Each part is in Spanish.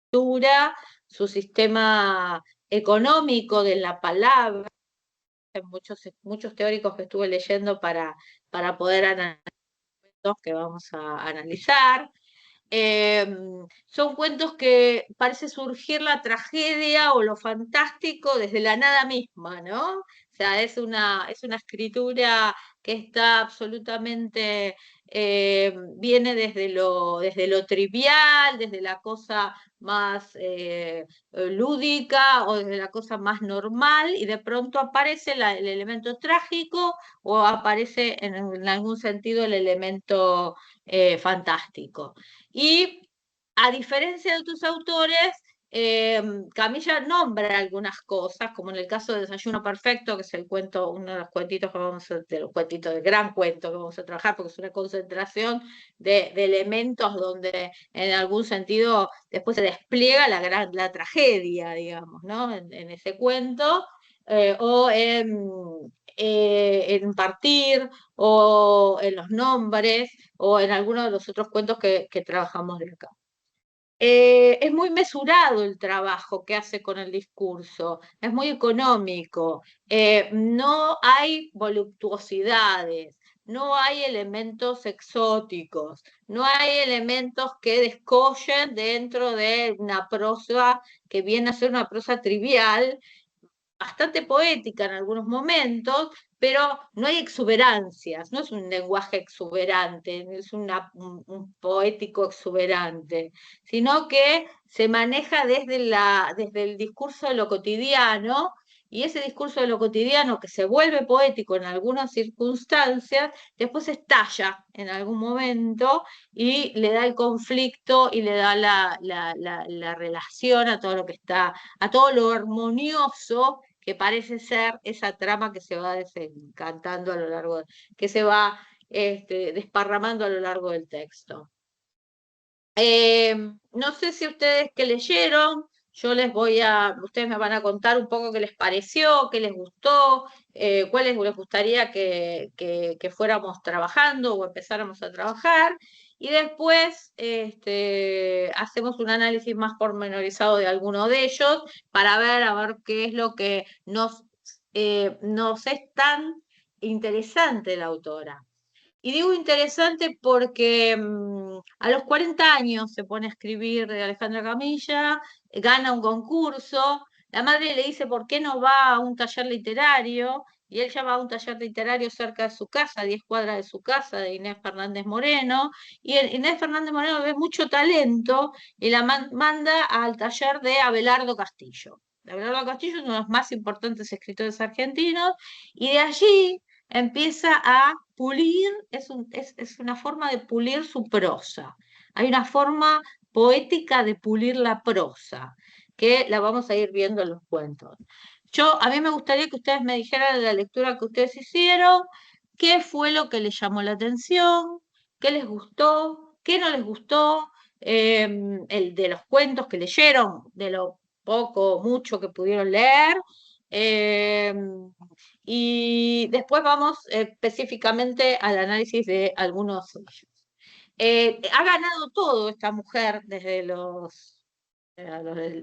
estructura, su sistema económico de la palabra, muchos teóricos que estuve leyendo para poder analizar que vamos a analizar. Eh, Son cuentos que parece surgir la tragedia o lo fantástico desde la nada misma, ¿no? O sea, es una escritura que está absolutamente, viene desde lo trivial, desde la cosa más lúdica o desde la cosa más normal y de pronto aparece el elemento trágico o aparece en algún sentido el elemento fantástico. Y a diferencia de tus autores, Camilla nombra algunas cosas, como en el caso de Desayuno Perfecto, que es el cuento, uno de los cuentitos que vamos a, de los cuentitos del gran cuento que vamos a trabajar, porque es una concentración de elementos donde en algún sentido después se despliega la tragedia, digamos, ¿no? En ese cuento, o en Partir, o en los nombres, o en algunos de los otros cuentos que trabajamos de acá. Es muy mesurado el trabajo que hace con el discurso, es muy económico, no hay voluptuosidades, no hay elementos exóticos, no hay elementos que descollen dentro de una prosa que viene a ser una prosa trivial, bastante poética en algunos momentos, pero no hay exuberancias, no es un lenguaje exuberante, no es un poético exuberante, sino que se maneja desde el discurso de lo cotidiano, y ese discurso de lo cotidiano que se vuelve poético en algunas circunstancias, después estalla en algún momento y le da el conflicto y le da la relación a todo lo que está, a todo lo armonioso que parece ser esa trama que se va desencantando a lo largo, que se va desparramando a lo largo del texto. No sé si ustedes que leyeron, ustedes me van a contar un poco qué les pareció, qué les gustó, cuáles les gustaría que fuéramos trabajando o empezáramos a trabajar. Y después hacemos un análisis más pormenorizado de alguno de ellos para ver a ver qué es lo que nos es tan interesante la autora. Y digo interesante porque a los 40 años se pone a escribir de Alejandra Camilla, gana un concurso, la madre le dice por qué no va a un taller literario, y él ya va a un taller literario cerca de su casa, a 10 cuadras de su casa, de Inés Fernández Moreno, y Inés Fernández Moreno ve mucho talento y la manda al taller de Abelardo Castillo. Abelardo Castillo es uno de los más importantes escritores argentinos, y de allí empieza a pulir, es una forma de pulir su prosa. Hay una forma poética de pulir la prosa, que la vamos a ir viendo en los cuentos. A mí me gustaría que ustedes me dijeran de la lectura que ustedes hicieron, qué fue lo que les llamó la atención, qué les gustó, qué no les gustó, el de los cuentos que leyeron, de lo poco o mucho que pudieron leer, eh, y después vamos específicamente al análisis de algunos de ellos. Ha ganado todo esta mujer desde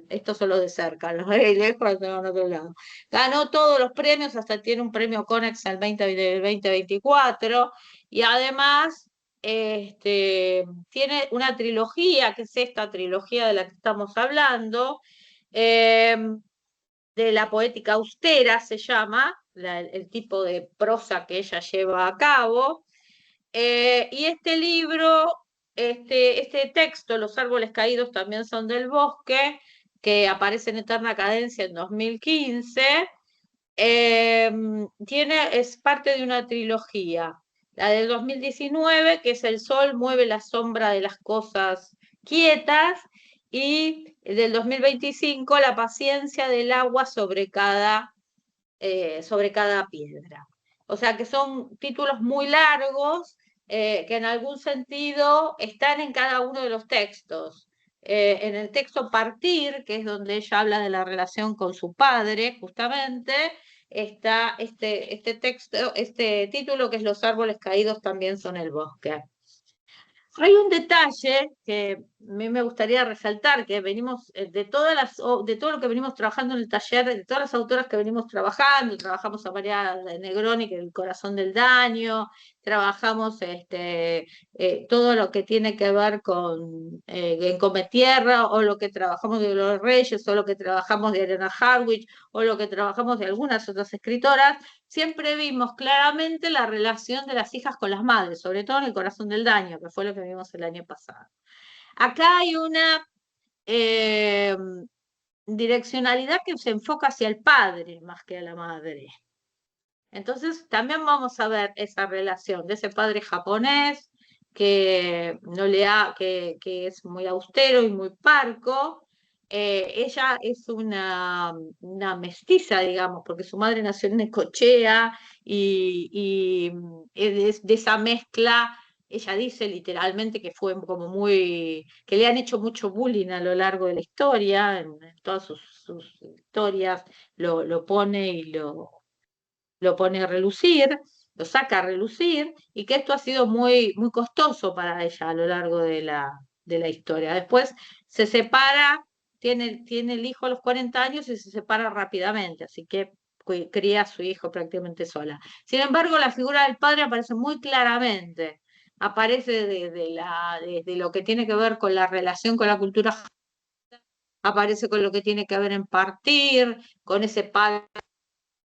estos son los de cerca, los de lejos en otro lado. Ganó todos los premios, hasta tiene un premio Conex al 2024, y además tiene una trilogía, que es esta trilogía de la que estamos hablando, eh, de la poética austera se llama, el tipo de prosa que ella lleva a cabo. Y este libro, este texto, Los árboles caídos también son del bosque, que aparece en Eterna Cadencia en 2015, es parte de una trilogía. La del 2019, que es El sol mueve la sombra de las cosas quietas, y del 2025, La paciencia del agua sobre cada piedra. O sea que son títulos muy largos, que en algún sentido están en cada uno de los textos. En el texto Partir, que es donde ella habla de la relación con su padre, justamente, está este texto, este título que es Los árboles caídos también son el bosque. Hay un detalle que a mí me gustaría resaltar, que venimos, de todo lo que venimos trabajando en el taller, de todas las autoras que venimos trabajando, trabajamos a María Negroni, que es El corazón del daño, trabajamos todo lo que tiene que ver con En Cometierra, o lo que trabajamos de Dolores Reyes, o lo que trabajamos de Elena Harwich, o lo que trabajamos de algunas otras escritoras. Siempre vimos claramente la relación de las hijas con las madres, sobre todo en El corazón del daño, que fue lo que vimos el año pasado. Acá hay una eh, direccionalidad que se enfoca hacia el padre más que a la madre. Entonces también vamos a ver esa relación de ese padre japonés que, no le ha, que es muy austero y muy parco. Ella es una mestiza, digamos, porque su madre nació en Necochea y de esa mezcla, ella dice literalmente que fue como muy, que le han hecho mucho bullying a lo largo de la historia, en todas sus historias lo pone y lo pone a relucir, lo saca a relucir, y que esto ha sido muy, muy costoso para ella a lo largo de la historia. Después se separa, tiene el hijo a los 40 años y se separa rápidamente, así que cría a su hijo prácticamente sola. Sin embargo, la figura del padre aparece muy claramente, aparece desde lo que tiene que ver con la relación con la cultura, aparece con lo que tiene que ver en partir, con ese padre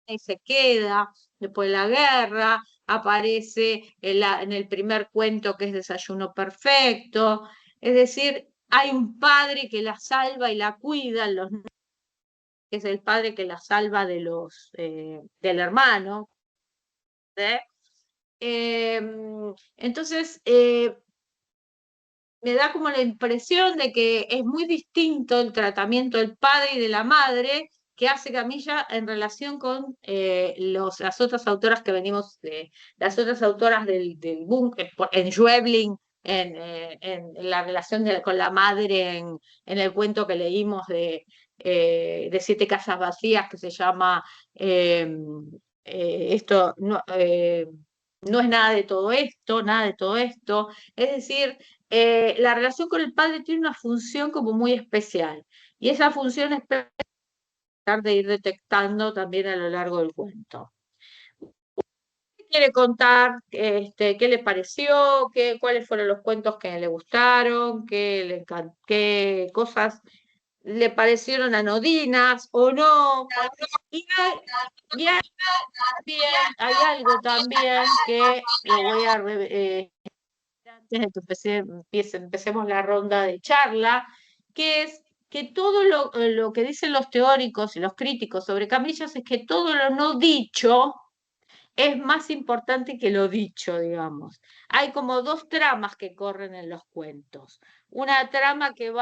y se queda, después de la guerra, aparece en el primer cuento que es Desayuno Perfecto, es decir, hay un padre que la salva y la cuida, que es el padre que la salva del hermano. ¿Eh? Entonces, me da como la impresión de que es muy distinto el tratamiento del padre y de la madre que hace Camilla en relación con las otras autoras que venimos, las otras autoras del boom, en Schweblin, en la relación con la madre, en el cuento que leímos de Siete casas vacías, que se llama eh, esto, no es nada de todo esto, nada de todo esto. Es decir, la relación con el padre tiene una función como muy especial, y esa función es tratar de ir detectando también a lo largo del cuento. ¿Qué quiere contar? ¿Qué le pareció? ¿Cuáles fueron los cuentos que le gustaron? ¿Qué cosas le parecieron anodinas o no? Y hay algo también que lo voy a antes de que empecemos la ronda de charla, que es que todo lo que dicen los teóricos y los críticos sobre Camillas es que todo lo no dicho es más importante que lo dicho, digamos. Hay como dos tramas que corren en los cuentos. Una trama que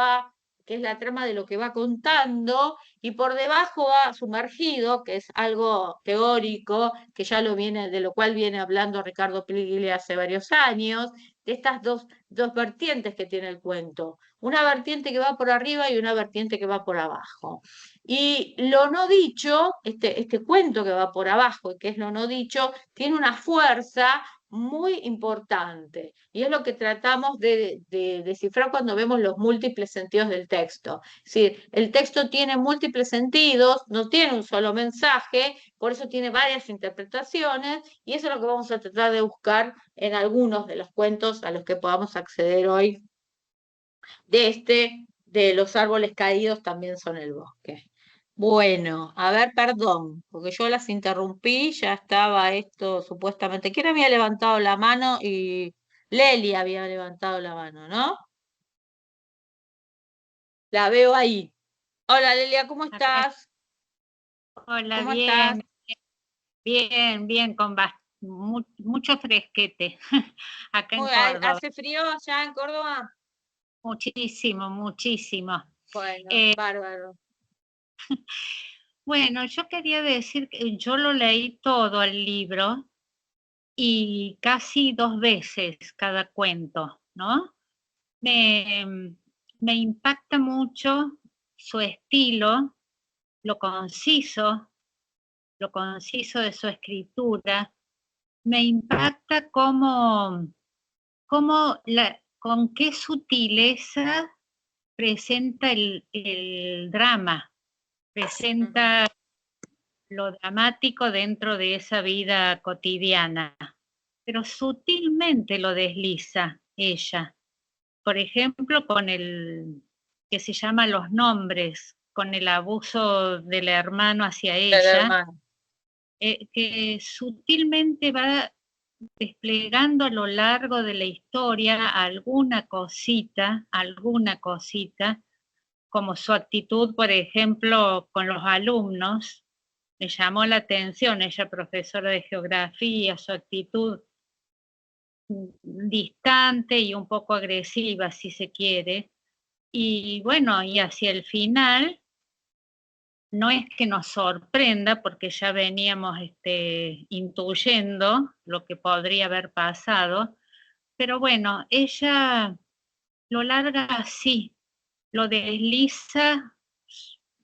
es la trama de lo que va contando, y por debajo va sumergido, que es algo teórico, que ya de lo cual viene hablando Ricardo Pligli hace varios años, de estas dos vertientes que tiene el cuento. Una vertiente que va por arriba y una vertiente que va por abajo. Y lo no dicho, este cuento que va por abajo y que es lo no dicho, tiene una fuerza muy importante. Y es lo que tratamos de descifrar cuando vemos los múltiples sentidos del texto. Es decir, el texto tiene múltiples sentidos, no tiene un solo mensaje, por eso tiene varias interpretaciones, y eso es lo que vamos a tratar de buscar en algunos de los cuentos a los que podamos acceder hoy de Los árboles caídos también son el bosque. Bueno, a ver, perdón, porque yo las interrumpí, ya estaba esto supuestamente. ¿Quién había levantado la mano? Y Leli había levantado la mano, ¿no? La veo ahí. Hola Lelia, ¿cómo Acá, estás? hola, ¿Cómo estás? bien, bien, bien, con mucho fresquete acá en Córdoba, ¿Hace frío allá en Córdoba? muchísimo, muchísimo. Bueno, Eh, bárbaro. bueno, yo quería decir que yo lo leí todo el libro y casi 2 veces cada cuento, ¿no? Me, me impacta mucho su estilo, lo conciso, lo conciso de su escritura. Me impacta cómo con qué sutileza presenta el drama, presenta lo dramático dentro de esa vida cotidiana, pero sutilmente lo desliza ella. Por ejemplo, con el que se llama Los Nombres, con el abuso del hermano hacia El ella, hermano. que sutilmente va desplegando a lo largo de la historia alguna cosita, como su actitud, por ejemplo, con los alumnos. Me llamó la atención, ella profesora de geografía, su actitud distante y un poco agresiva, si se quiere. Y bueno, y hacia el final, no es que nos sorprenda, porque ya veníamos intuyendo lo que podría haber pasado, pero bueno, ella lo larga así, lo desliza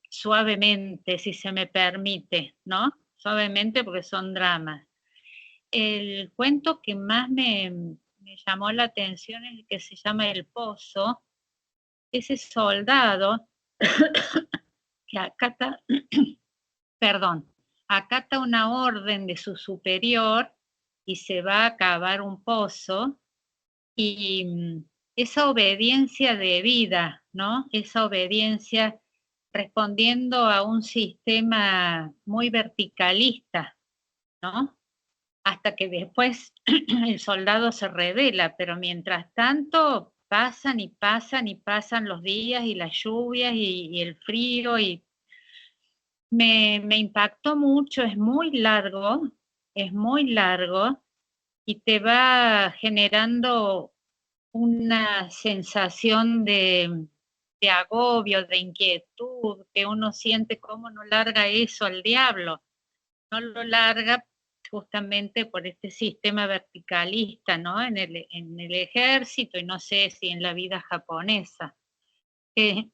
suavemente, si se me permite, ¿no? Suavemente porque son dramas. El cuento que más me llamó la atención es el que se llama El Pozo. Ese soldado que acata, perdón, acata una orden de su superior y se va a cavar un pozo, y esa obediencia debida, ¿no? Esa obediencia respondiendo a un sistema muy verticalista, ¿no? Hasta que después el soldado se revela, pero mientras tanto pasan y pasan y pasan los días y las lluvias y el frío, y me impactó mucho. Es muy largo y te va generando una sensación de agobio, de inquietud, que uno siente cómo no larga eso al diablo. No lo larga justamente por este sistema verticalista, ¿no? En el ejército, y no sé si en la vida japonesa. Y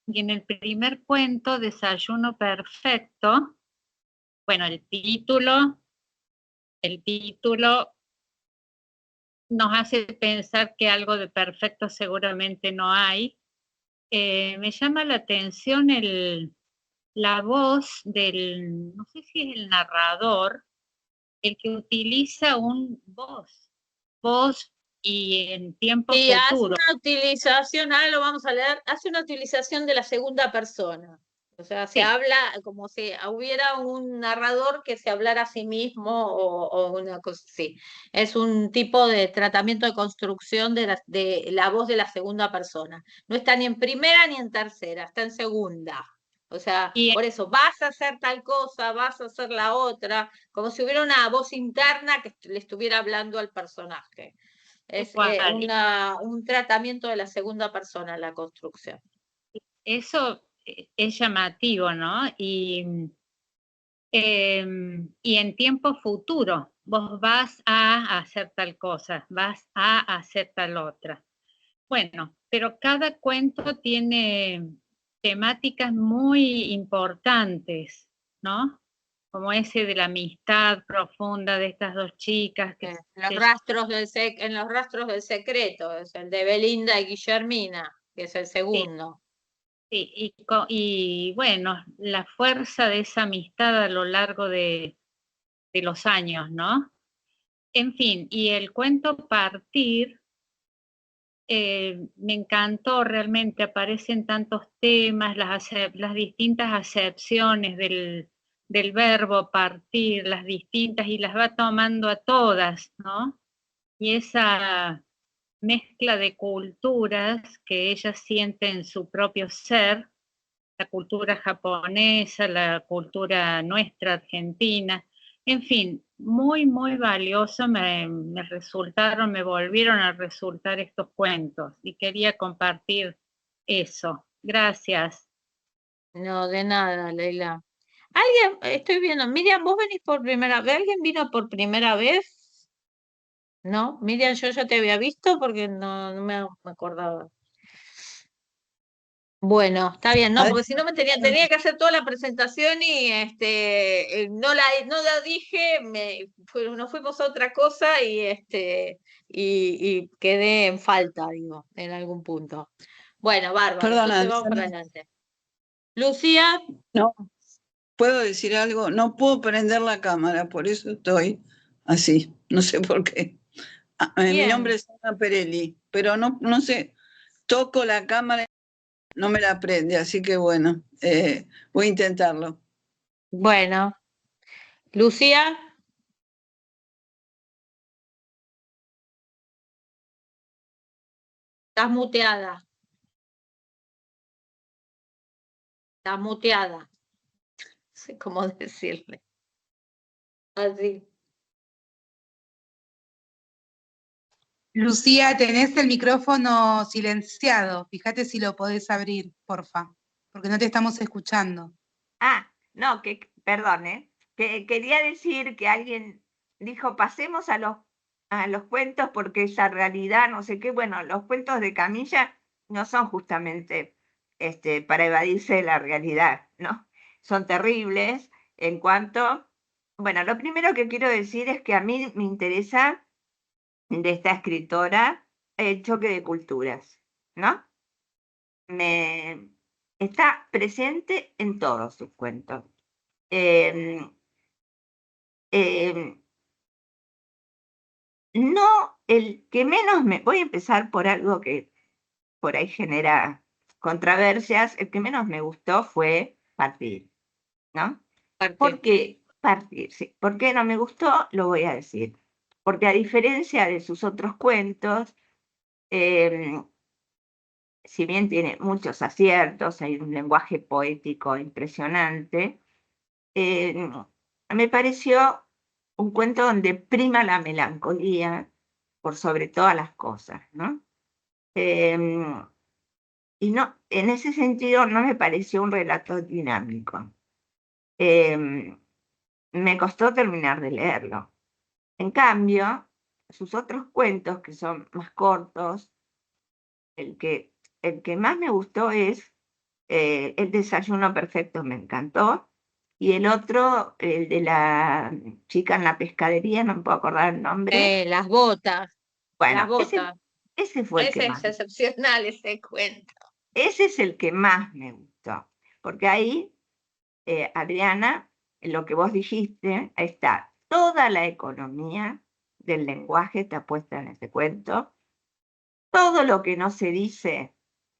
en el primer cuento, Desayuno Perfecto, bueno, el título nos hace pensar que algo de perfecto seguramente no hay. Me llama la atención la voz del, no sé si es el narrador, el que utiliza voz y en tiempo Y hace futuro. una utilización, ahora lo vamos a leer, hace una utilización de la segunda persona. O sea, se Sí, habla como si hubiera un narrador que se hablara a sí mismo o una cosa así. Es un tipo de tratamiento de construcción de la voz de la segunda persona. No está ni en primera ni en tercera, está en segunda. O sea, y por eso vas a hacer tal cosa, vas a hacer la otra, como si hubiera una voz interna que le estuviera hablando al personaje. Es igual, un tratamiento de la segunda persona en la construcción. eso es llamativo, ¿no? Y en tiempo futuro, vos vas a hacer tal cosa, vas a hacer tal otra. Bueno, pero cada cuento tiene temáticas muy importantes, ¿no? Como ese de la amistad profunda de estas dos chicas que Los se... rastros en los rastros del secreto, es el de Belinda y Guillermina, que es el Sí, segundo. sí, y bueno, la fuerza de esa amistad a lo largo de los años, ¿no? En fin, y el cuento Partir, me encantó realmente, aparecen tantos temas, las distintas acepciones del verbo partir, las distintas, y las va tomando a todas, ¿no? Y esa mezcla de culturas que ella siente en su propio ser, la cultura japonesa, la cultura nuestra argentina, en fin, muy, muy valioso me volvieron a resultar estos cuentos, y quería compartir eso. Gracias. No, de nada, Leila. Alguien, estoy viendo, Miriam, vos venís por primera vez, ¿alguien vino por primera vez? ¿No? Miriam, yo ya te había visto porque no me acordaba. Bueno, está bien, no, A ver, porque si no tenía que hacer toda la presentación y no la dije, nos fuimos a otra cosa y quedé en falta, digo, en algún punto. Bueno, bárbaro, perdona, entonces vamos para adelante. Lucía, no, ¿puedo decir algo? No puedo prender la cámara, por eso estoy así, no sé por qué. Mi nombre bien, es Ana Perelli, pero no sé, toco la cámara y no me la prende, así que bueno, voy a intentarlo. bueno, Lucía, estás muteada, estás muteada, no sé cómo decirle, así. Lucía, tenés el micrófono silenciado. Fíjate si lo podés abrir, porfa, porque no te estamos escuchando. Ah, no, perdón, que quería decir que alguien dijo, pasemos a los cuentos porque esa realidad, no sé qué, bueno, los cuentos de Camilla no son justamente para evadirse de la realidad, ¿no? Son terribles en cuanto, bueno, lo primero que quiero decir es que a mí me interesa de esta escritora el choque de culturas, ¿no? Me está presente en todos sus cuentos. Em, em, no, el que menos me... Voy a empezar por algo que por ahí genera controversias. El que menos me gustó fue Partir, ¿no? ¿Por qué Partir? Sí. ¿Por qué no me gustó? Lo voy a decir. Porque a diferencia de sus otros cuentos, em, si bien tiene muchos aciertos, hay un lenguaje poético impresionante, me pareció un cuento donde prima la melancolía por sobre todas las cosas, ¿no? Y no, en ese sentido no me pareció un relato dinámico. Me costó terminar de leerlo. En cambio, sus otros cuentos, que son más cortos, el que, el que más me gustó es El desayuno perfecto, me encantó. Y el otro, el de la chica en la pescadería, no me puedo acordar el nombre. Las botas, las Bueno, botas. ese fue el que Ese es más. excepcional, ese cuento. Ese es el que más me gustó. Porque ahí, Adriana, en lo que vos dijiste, está toda la economía del lenguaje está puesta en ese cuento. Todo lo que no se dice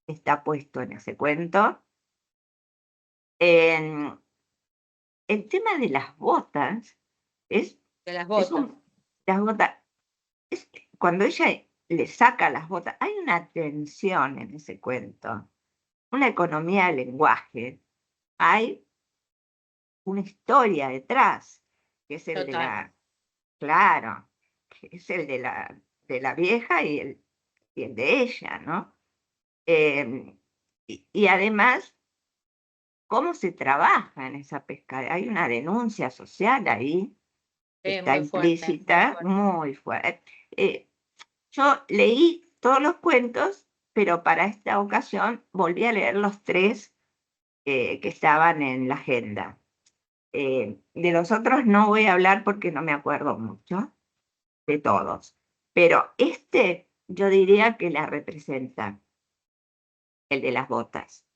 está puesto en ese cuento. En el tema de las botas es, De las es botas. las botas, es, cuando ella le saca las botas, hay una tensión en ese cuento, una economía del lenguaje, hay una historia detrás, que es el de Total. claro, que es el de la vieja y el de ella, ¿no? Y además, ¿cómo se trabaja en esa pesca? Hay una denuncia social ahí, está Muy fuerte, muy implícita, fuerte. muy fuerte. Yo leí todos los cuentos, pero para esta ocasión volví a leer los tres que estaban en la agenda. De los otros no voy a hablar porque no me acuerdo mucho de todos, pero este yo diría que la representa, el de las botas.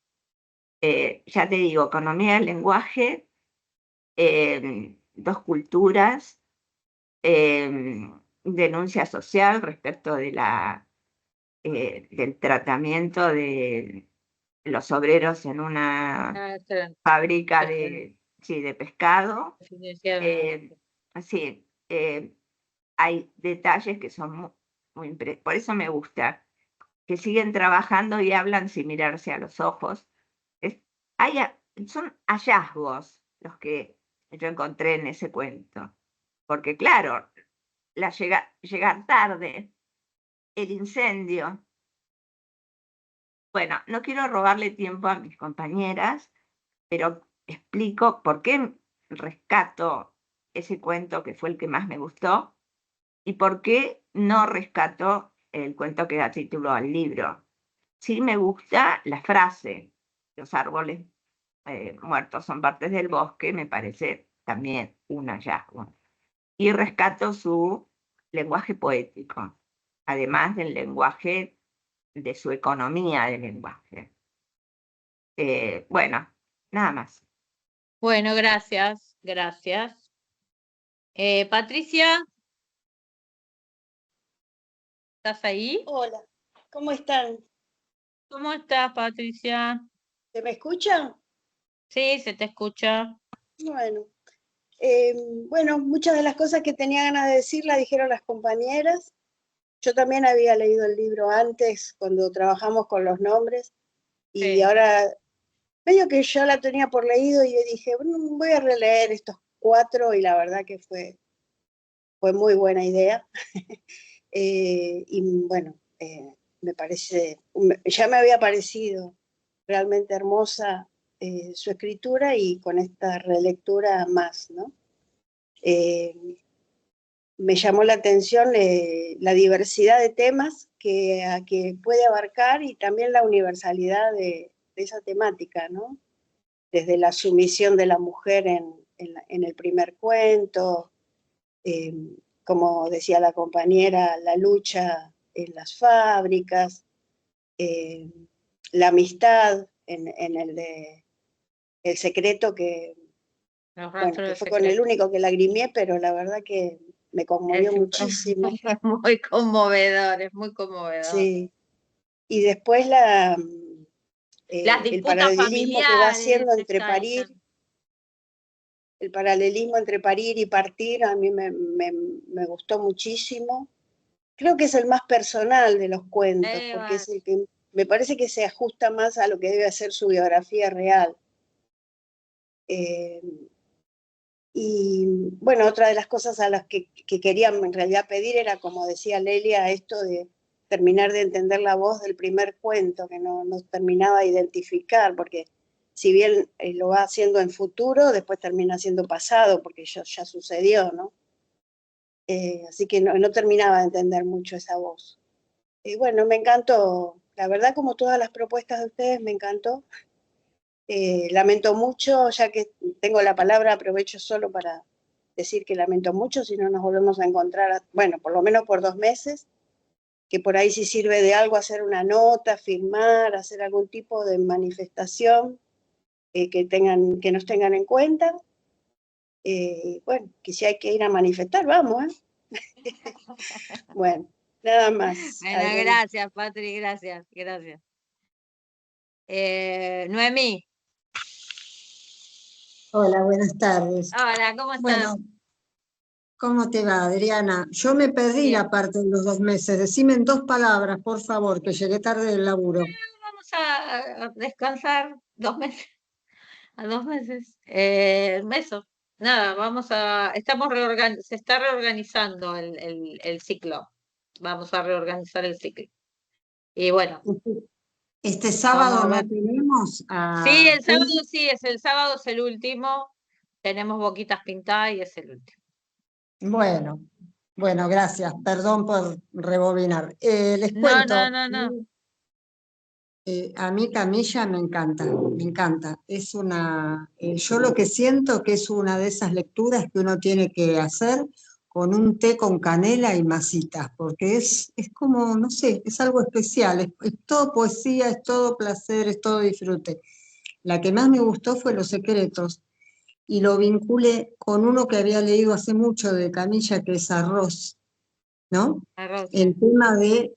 Ya te digo, economía del lenguaje, dos culturas, denuncia social respecto de del tratamiento de los obreros en una Ah, excelente. fábrica Excelente. sí, de pescado. Definitivamente. Así, hay detalles que son por eso me gusta, que siguen trabajando y hablan sin mirarse a los ojos. Es- hay son hallazgos los que yo encontré en ese cuento. Porque claro, llegar tarde, el incendio. Bueno, no quiero robarle tiempo a mis compañeras, pero explico por qué rescato ese cuento que fue el que más me gustó y por qué no rescato el cuento que da título al libro. sí me gusta la frase, los árboles muertos son partes del bosque, me parece también un hallazgo. Y rescato su lenguaje poético, además del lenguaje, de su economía del lenguaje. Bueno, nada más. Bueno, gracias, gracias. Patricia, ¿estás ahí? Hola, ¿cómo están? ¿Cómo estás, Patricia? ¿Se me escuchan? Sí, se te escucha. Bueno, bueno, muchas de las cosas que tenía ganas de decir las dijeron las compañeras. Yo también había leído el libro antes, cuando trabajamos con los nombres, y Sí. ahora, medio que ya la tenía por leído, y yo dije, bueno, voy a releer estos 4, y la verdad que fue muy buena idea. Y bueno, me parece, ya me había parecido realmente hermosa su escritura, y con esta relectura más, ¿no? Me llamó la atención la diversidad de temas que puede abarcar, y también la universalidad de esa temática, ¿no? Desde la sumisión de la mujer en el primer cuento, eh, como decía la compañera, la lucha en las fábricas, la amistad en el de El secreto, que, Los bueno, rastros que del fue con el secreto. único que lagrimeé, pero la verdad que me conmovió Es muchísimo. muy conmovedor, es muy conmovedor. Sí. Y después Las el disputas paralelismo que va familiares, haciendo entre parir, el paralelismo entre parir y partir, a mí me gustó muchísimo. Creo que es el más personal de los cuentos, porque es el que me parece que se ajusta más a lo que debe ser su biografía real. Y bueno, otra de las cosas a las que quería en realidad pedir era, como decía Lelia, esto de terminar de entender la voz del primer cuento, que no terminaba de identificar, porque si bien lo va haciendo en futuro, después termina siendo pasado, porque ya sucedió, ¿no? Así que no terminaba de entender mucho esa voz. Y bueno, me encantó, la verdad, como todas las propuestas de ustedes, me encantó. Lamento mucho, ya que tengo la palabra, aprovecho solo para decir que lamento mucho si no nos volvemos a encontrar, bueno, por lo menos por 2 meses, que por ahí si sirve de algo hacer una nota, firmar, hacer algún tipo de manifestación, que nos tengan en cuenta. Bueno, que si hay que ir a manifestar, vamos, ¿eh? Bueno, nada más. Bueno, gracias, Patri, gracias, gracias. Noemí. Hola, buenas tardes. Hola, ¿cómo estás? Bueno, ¿cómo te va, Adriana? Yo me perdí Bien. la parte de los 2 meses. Decime en 2 palabras, por favor, que llegué tarde del laburo. Vamos a descansar 2 meses, a 2 meses. Eso, nada, se está reorganizando el ciclo. Vamos a reorganizar el ciclo. Y bueno, Este vamos sábado a no ver. tenemos Sí, a... el sábado sí, el sábado es el último. Tenemos boquitas pintadas y es el último. Bueno, gracias. Perdón por rebobinar. Les No, cuento. no. A mí Camilla me encanta, me encanta. Es yo lo que siento que es una de esas lecturas que uno tiene que hacer con un té con canela y masitas, porque es como, no sé, es algo especial, es todo poesía, es todo placer, es todo disfrute. La que más me gustó fue Los secretos, y lo vinculé con uno que había leído hace mucho de Camilla, que es Arroz, ¿no? Arroz, El sí. tema de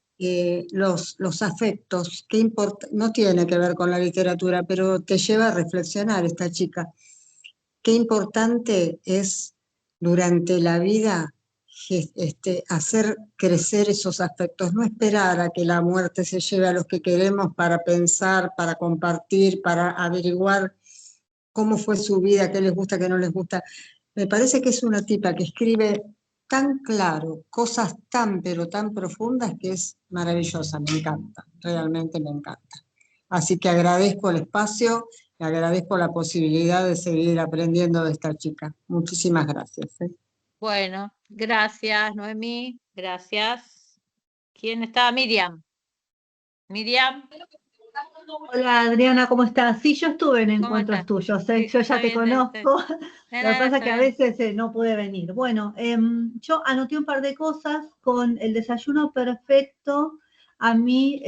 los afectos, que no tiene que ver con la literatura, pero te lleva a reflexionar esta chica. Qué importante es durante la vida hacer crecer esos afectos, no esperar a que la muerte se lleve a los que queremos para pensar, para compartir, para averiguar cómo fue su vida, qué les gusta, qué no les gusta. Me parece que es una tipa que escribe tan claro, cosas tan pero tan profundas, que es maravillosa, me encanta, realmente me encanta. Así que agradezco el espacio y agradezco la posibilidad de seguir aprendiendo de esta chica. Muchísimas gracias. Bueno, gracias, Noemí, gracias. ¿Quién está? Miriam. Miriam, Hola Adriana, ¿cómo estás? Sí, yo estuve en ¿cómo encuentros estás? tuyos, Sí, yo está ya te bien, conozco. no, Lo que no, pasa es está que a bien. veces no pude venir. Bueno, yo anoté un par de cosas con el desayuno perfecto. A mí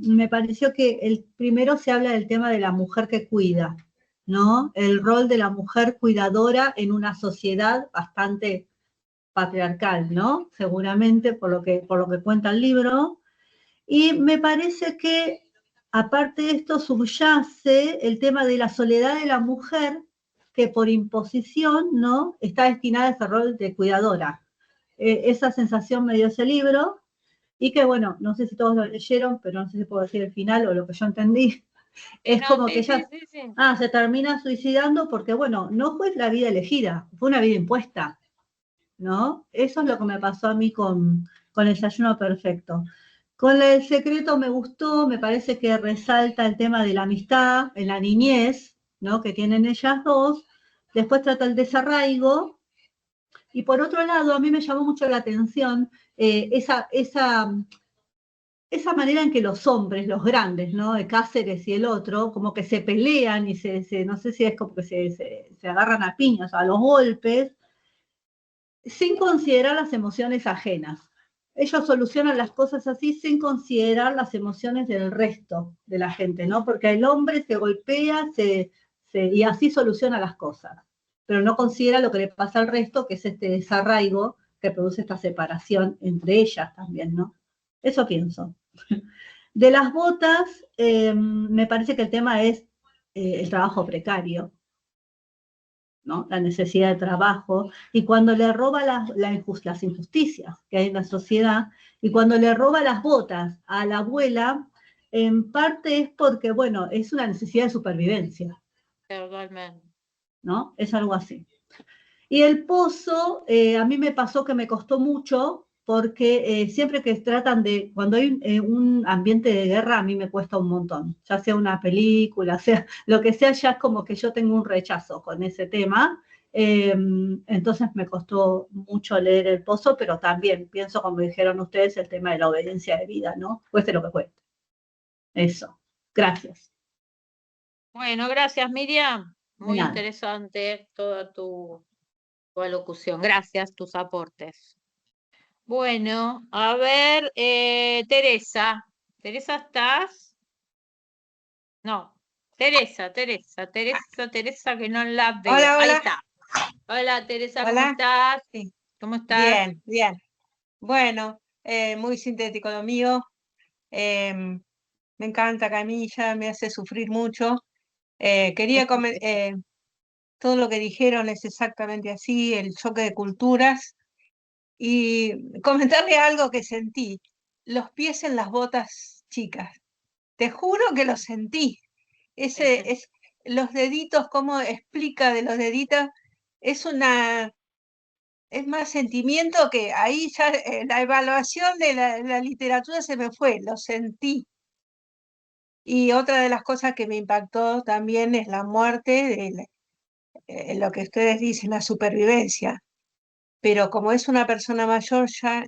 me pareció que el primero se habla del tema de la mujer que cuida, ¿no? El rol de la mujer cuidadora en una sociedad bastante patriarcal, ¿no? Seguramente por lo que cuenta el libro. Y me parece que, aparte de esto, subyace el tema de la soledad de la mujer, que por imposición, ¿no?, está destinada a ese rol de cuidadora. Esa sensación me dio ese libro, y que, bueno, no sé si todos lo leyeron, pero no sé si puedo decir el final o lo que yo entendí. Es No, como que sí, ella sí. se termina suicidando porque, bueno, no fue la vida elegida, fue una vida impuesta, ¿no? Eso es lo que me pasó a mí con el desayuno perfecto. Con el secreto me gustó, me parece que resalta el tema de la amistad en la niñez, ¿no?, que tienen ellas dos. Después trata el desarraigo. Y por otro lado, a mí me llamó mucho la atención esa manera en que los hombres, los grandes, ¿no?, de Cáceres y el otro, como que se pelean y no sé si es como que se agarran a piñas, a los golpes, sin considerar las emociones ajenas. Ellos solucionan las cosas así sin considerar las emociones del resto de la gente, ¿no? Porque el hombre se golpea y así soluciona las cosas, pero no considera lo que le pasa al resto, que es este desarraigo que produce esta separación entre ellas también, ¿no? Eso pienso. De las botas, me parece que el tema es el trabajo precario, ¿no?, la necesidad de trabajo, y cuando le roba las injusticias que hay en la sociedad, y cuando le roba las botas a la abuela, en parte es porque, bueno, es una necesidad de supervivencia, Totalmente. ¿no? Es algo así. Y el pozo, a mí me pasó que me costó mucho, porque siempre que tratan cuando hay un ambiente de guerra, a mí me cuesta un montón, ya sea una película, sea lo que sea, ya es como que yo tengo un rechazo con ese tema. Entonces me costó mucho leer El Pozo, pero también pienso, como dijeron ustedes, el tema de la obediencia de vida, ¿no? Cueste lo que cueste. Eso. Gracias. Bueno, gracias, Miriam. De Muy nada. interesante toda tu alocución. Gracias, tus aportes. Bueno, a ver, Teresa. Teresa, ¿estás? No. Teresa, que no la veo. Hola, Ahí hola, está. Hola, Teresa, ¿cómo hola. estás? Sí, ¿Cómo estás? bien, bien. Bueno, muy sintético lo mío. Me encanta Camilla, me hace sufrir mucho. Todo lo que dijeron es exactamente así, el choque de culturas. Y comentarle algo que sentí, los pies en las botas chicas. Te juro que lo sentí. Los deditos, cómo explica de los deditos, es más sentimiento que ahí ya la evaluación de la literatura se me fue, lo sentí. Y otra de las cosas que me impactó también es la muerte, lo que ustedes dicen, la supervivencia. Pero como es una persona mayor, ya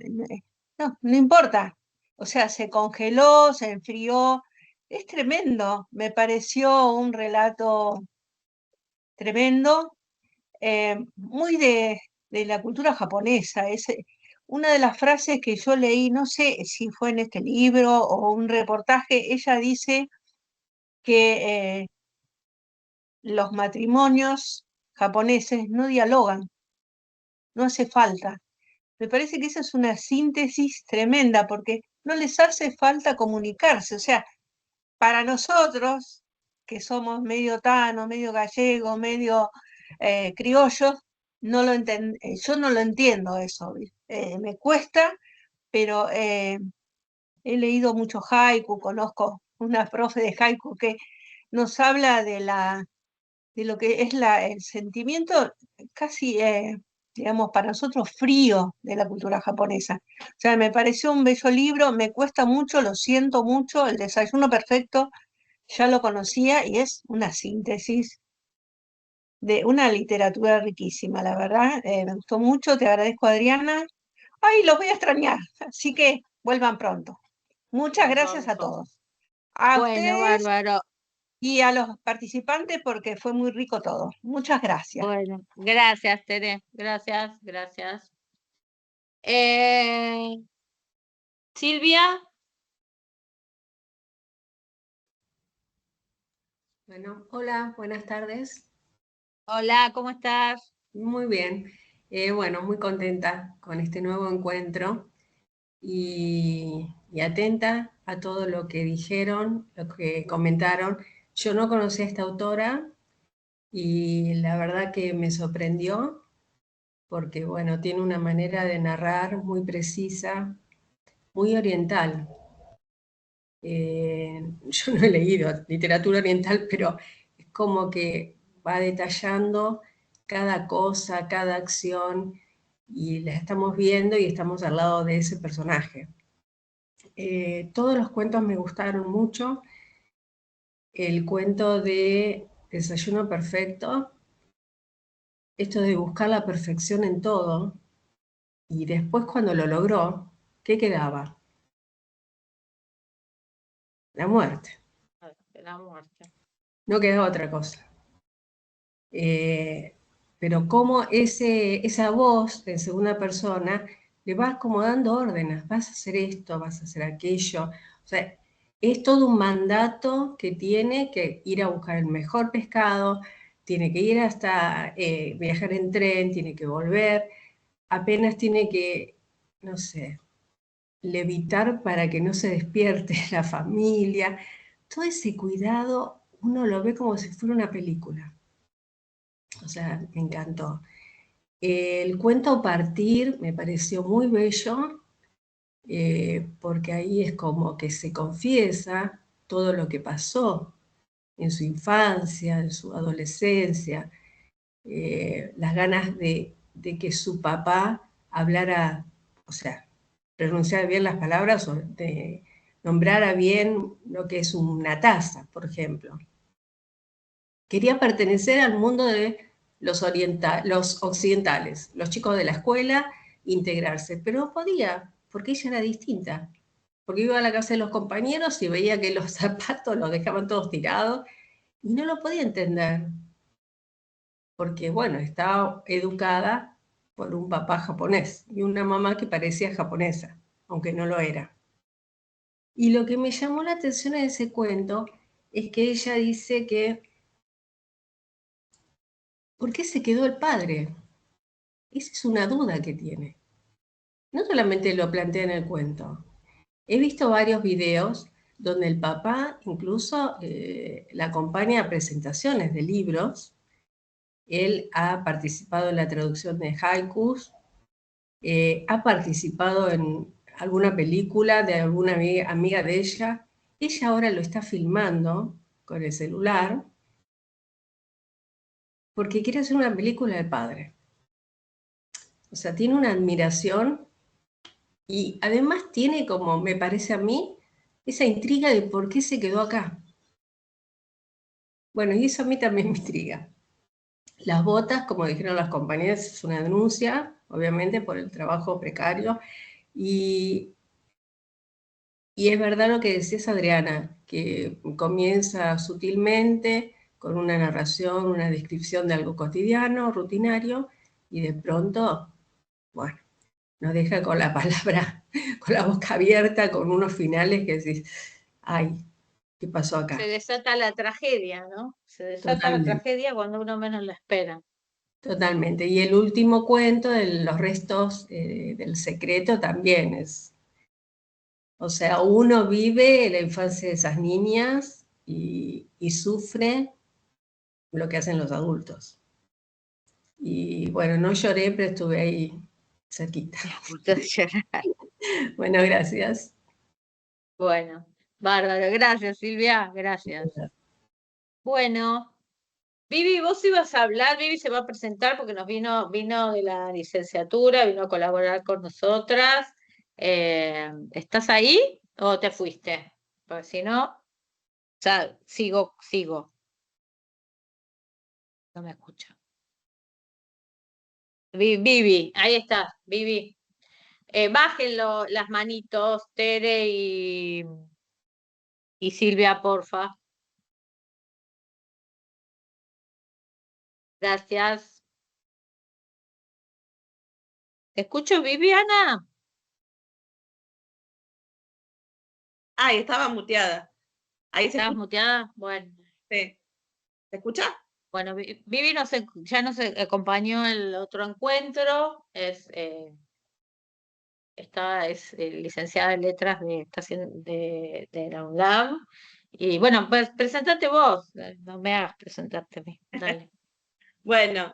no importa. O sea, se congeló, se enfrió. Es tremendo. Me pareció un relato tremendo, muy de la cultura japonesa. Una de las frases que yo leí, no sé si fue en este libro o un reportaje, ella dice que los matrimonios japoneses no dialogan, no hace falta. Me parece que esa es una síntesis tremenda porque no les hace falta comunicarse. O sea, para nosotros, que somos medio tano, medio gallego, medio criollos, yo no lo entiendo eso. Me cuesta, pero he leído mucho haiku, conozco una profe de haiku que nos habla de lo que es el sentimiento casi, digamos, para nosotros frío de la cultura japonesa. O sea, me pareció un bello libro, me cuesta mucho, lo siento mucho, El desayuno perfecto ya lo conocía y es una síntesis de una literatura riquísima, la verdad. Me gustó mucho, te agradezco, Adriana. Ay, los voy a extrañar, así que vuelvan pronto. Muchas gracias a todos. A Bueno, ustedes bárbaro. y a los participantes porque fue muy rico todo. Muchas gracias. Bueno, gracias, Tere. Gracias, gracias. Silvia, Bueno, hola, buenas tardes. hola, ¿cómo estás? Muy bien. Bueno, muy contenta con este nuevo encuentro y atenta a todo lo que dijeron, lo que comentaron. Yo no conocía a esta autora y la verdad que me sorprendió porque, bueno, tiene una manera de narrar muy precisa, muy oriental. Yo no he leído literatura oriental, pero es como que va detallando cada cosa, cada acción, y la estamos viendo y estamos al lado de ese personaje. Todos los cuentos me gustaron mucho. El cuento de Desayuno Perfecto, esto de buscar la perfección en todo, y después cuando lo logró, ¿qué quedaba? La muerte. La muerte. No quedaba otra cosa. Pero cómo esa voz en segunda persona le va como dando órdenes, vas a hacer esto, vas a hacer aquello. O sea, es todo un mandato que tiene que ir a buscar el mejor pescado, tiene que ir hasta viajar en tren, tiene que volver, apenas tiene que, no sé, levitar para que no se despierte la familia. Todo ese cuidado uno lo ve como si fuera una película. O sea, me encantó. El cuento Partir me pareció muy bello, porque ahí es como que se confiesa todo lo que pasó en su infancia, en su adolescencia, las ganas de que su papá hablara, o sea, pronunciara bien las palabras o de nombrara bien lo que es una taza, por ejemplo. Quería pertenecer al mundo de los occidentales, los chicos de la escuela, integrarse, pero no podía, porque ella era distinta. Porque iba a la casa de los compañeros y veía que los zapatos los dejaban todos tirados y no lo podía entender. Porque, bueno, estaba educada por un papá japonés y una mamá que parecía japonesa, aunque no lo era. Y lo que me llamó la atención en ese cuento es que ella dice que, ¿por qué se quedó el padre? Esa es una duda que tiene. No solamente lo plantea en el cuento. He visto varios videos donde el papá incluso la acompaña a presentaciones de libros. Él ha participado en la traducción de haikus, ha participado en alguna película de alguna amiga de ella. Ella ahora lo está filmando con el celular porque quiere hacer una película del padre. O sea, tiene una admiración y además tiene, como me parece a mí, esa intriga de por qué se quedó acá. Bueno, y eso a mí también me intriga. Las botas, como dijeron las compañeras, es una denuncia, obviamente, por el trabajo precario. Y es verdad lo que decías, Adriana, que comienza sutilmente con una narración, una descripción de algo cotidiano, rutinario, y de pronto, bueno, nos deja con la palabra, con la boca abierta, con unos finales que decís, ay, ¿qué pasó acá? Se desata la tragedia, ¿no? Se desata la Totalmente. tragedia cuando uno menos la espera. Totalmente. Y el último cuento, de los restos del secreto, también es, o sea, uno vive la infancia de esas niñas y sufre lo que hacen los adultos. Y bueno, no lloré, pero estuve ahí cerquita. Bueno, gracias. Bueno, bárbaro. Gracias, Silvia. Gracias. Bueno, Vivi, vos ibas a hablar, Vivi se va a presentar porque vino de la licenciatura, vino a colaborar con nosotras. ¿Estás ahí o te fuiste? Porque si no, ya sigo. No me escucha. Vivi, ahí está, Vivi. Bájenlo las manitos, Tere Y Silvia, porfa. Gracias. ¿Te escucho, Viviana? Ah, estaba muteada. Ahí se ¿Estabas escucha. muteada? Bueno. Sí. ¿Se escucha? Bueno, Vivi ya nos acompañó el otro encuentro, es licenciada en letras de la UNLAB. Y bueno, pues presentate vos, no me hagas presentarte a mí. Dale. Bueno,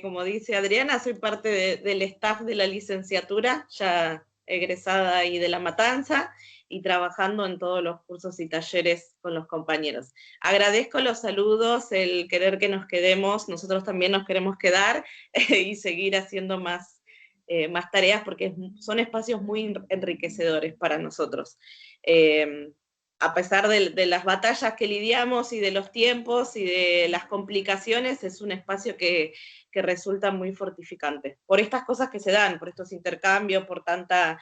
como dice Adriana, soy parte del staff de la licenciatura, ya egresada ahí de La Matanza y trabajando en todos los cursos y talleres con los compañeros. Agradezco los saludos, el querer que nos quedemos, nosotros también nos queremos quedar y seguir haciendo más tareas porque son espacios muy enriquecedores para nosotros. A pesar de las batallas que lidiamos y de los tiempos y de las complicaciones, es un espacio que resulta muy fortificante. Por estas cosas que se dan, por estos intercambios, por tanta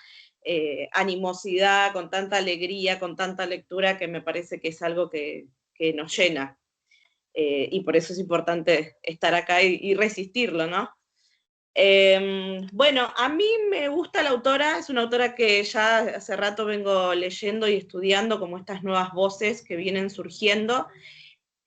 animosidad, con tanta alegría, con tanta lectura, que me parece que es algo que nos llena. Y por eso es importante estar acá y resistirlo, ¿no? Bueno, a mí me gusta la autora, es una autora que ya hace rato vengo leyendo y estudiando como estas nuevas voces que vienen surgiendo.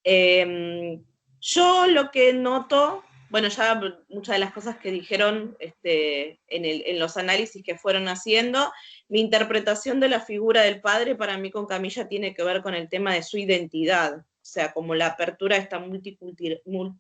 Yo lo que noto, bueno, ya muchas de las cosas que dijeron en los análisis que fueron haciendo, mi interpretación de la figura del padre para mí con Camilla tiene que ver con el tema de su identidad. O sea, como la apertura de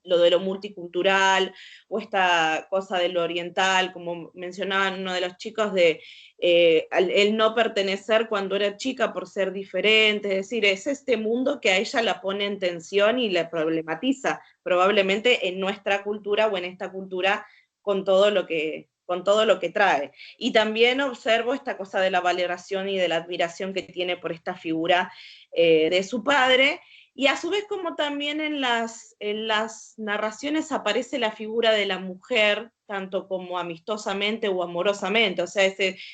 lo de lo multicultural, o esta cosa de lo oriental, como mencionaban uno de los chicos, de el no pertenecer cuando era chica por ser diferente, es decir, es este mundo que a ella la pone en tensión y la problematiza, probablemente en nuestra cultura o en esta cultura con todo lo que trae. Y también observo esta cosa de la valoración y de la admiración que tiene por esta figura de su padre, y a su vez como también en las narraciones aparece la figura de la mujer, tanto como amistosamente o amorosamente, o sea,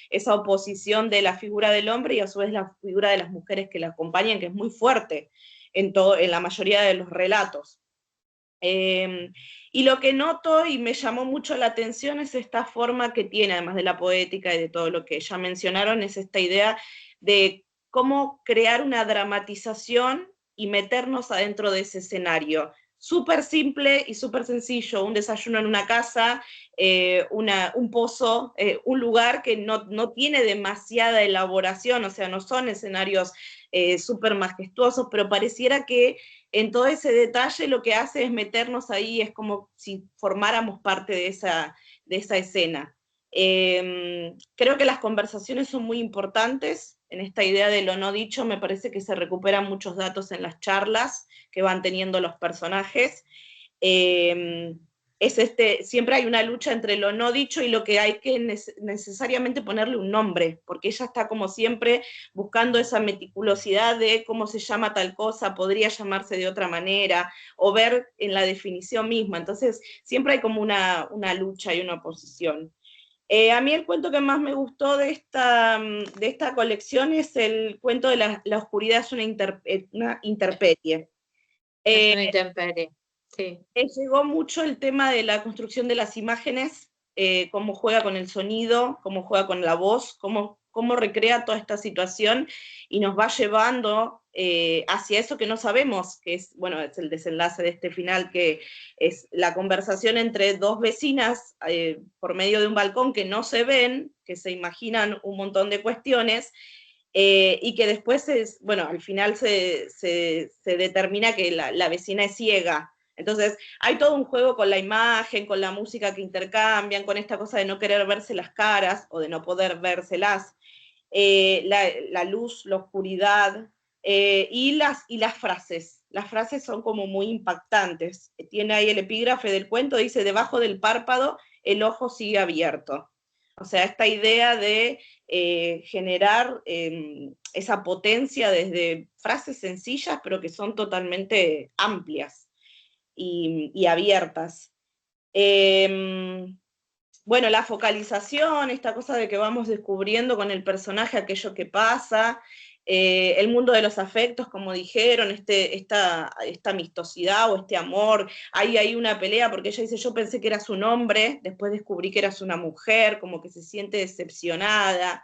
esa oposición de la figura del hombre y a su vez la figura de las mujeres que la acompañan, que es muy fuerte en la mayoría de los relatos. Y lo que noto y me llamó mucho la atención es esta forma que tiene, además de la poética y de todo lo que ya mencionaron, es esta idea de cómo crear una dramatización y meternos adentro de ese escenario. Súper simple y súper sencillo, un desayuno en una casa, un pozo, un lugar que no tiene demasiada elaboración, o sea, no son escenarios súper majestuosos, pero pareciera que en todo ese detalle lo que hace es meternos ahí, es como si formáramos parte de esa escena. Creo que las conversaciones son muy importantes. En esta idea de lo no dicho, me parece que se recuperan muchos datos en las charlas que van teniendo los personajes. Siempre hay una lucha entre lo no dicho y lo que hay que necesariamente ponerle un nombre, porque ella está como siempre buscando esa meticulosidad de cómo se llama tal cosa, podría llamarse de otra manera, o ver en la definición misma. Entonces, siempre hay como una lucha y una oposición. A mí el cuento que más me gustó de esta colección es el cuento de la oscuridad es una intemperie. Es una intemperie, sí. Llegó mucho el tema de la construcción de las imágenes, cómo juega con el sonido, cómo juega con la voz, cómo recrea toda esta situación y nos va llevando hacia eso que no sabemos, que es el desenlace de este final, que es la conversación entre dos vecinas por medio de un balcón que no se ven, que se imaginan un montón de cuestiones, y que después al final se determina que la vecina es ciega. Entonces, hay todo un juego con la imagen, con la música que intercambian, con esta cosa de no querer verse las caras o de no poder vérselas, la luz, la oscuridad, y las frases. Las frases son como muy impactantes. Tiene ahí el epígrafe del cuento, dice, debajo del párpado el ojo sigue abierto. O sea, esta idea de generar esa potencia desde frases sencillas, pero que son totalmente amplias y abiertas. Bueno, la focalización, esta cosa de que vamos descubriendo con el personaje aquello que pasa, el mundo de los afectos, como dijeron, esta amistosidad o este amor, hay una pelea porque ella dice, yo pensé que eras un hombre, después descubrí que eras una mujer, como que se siente decepcionada,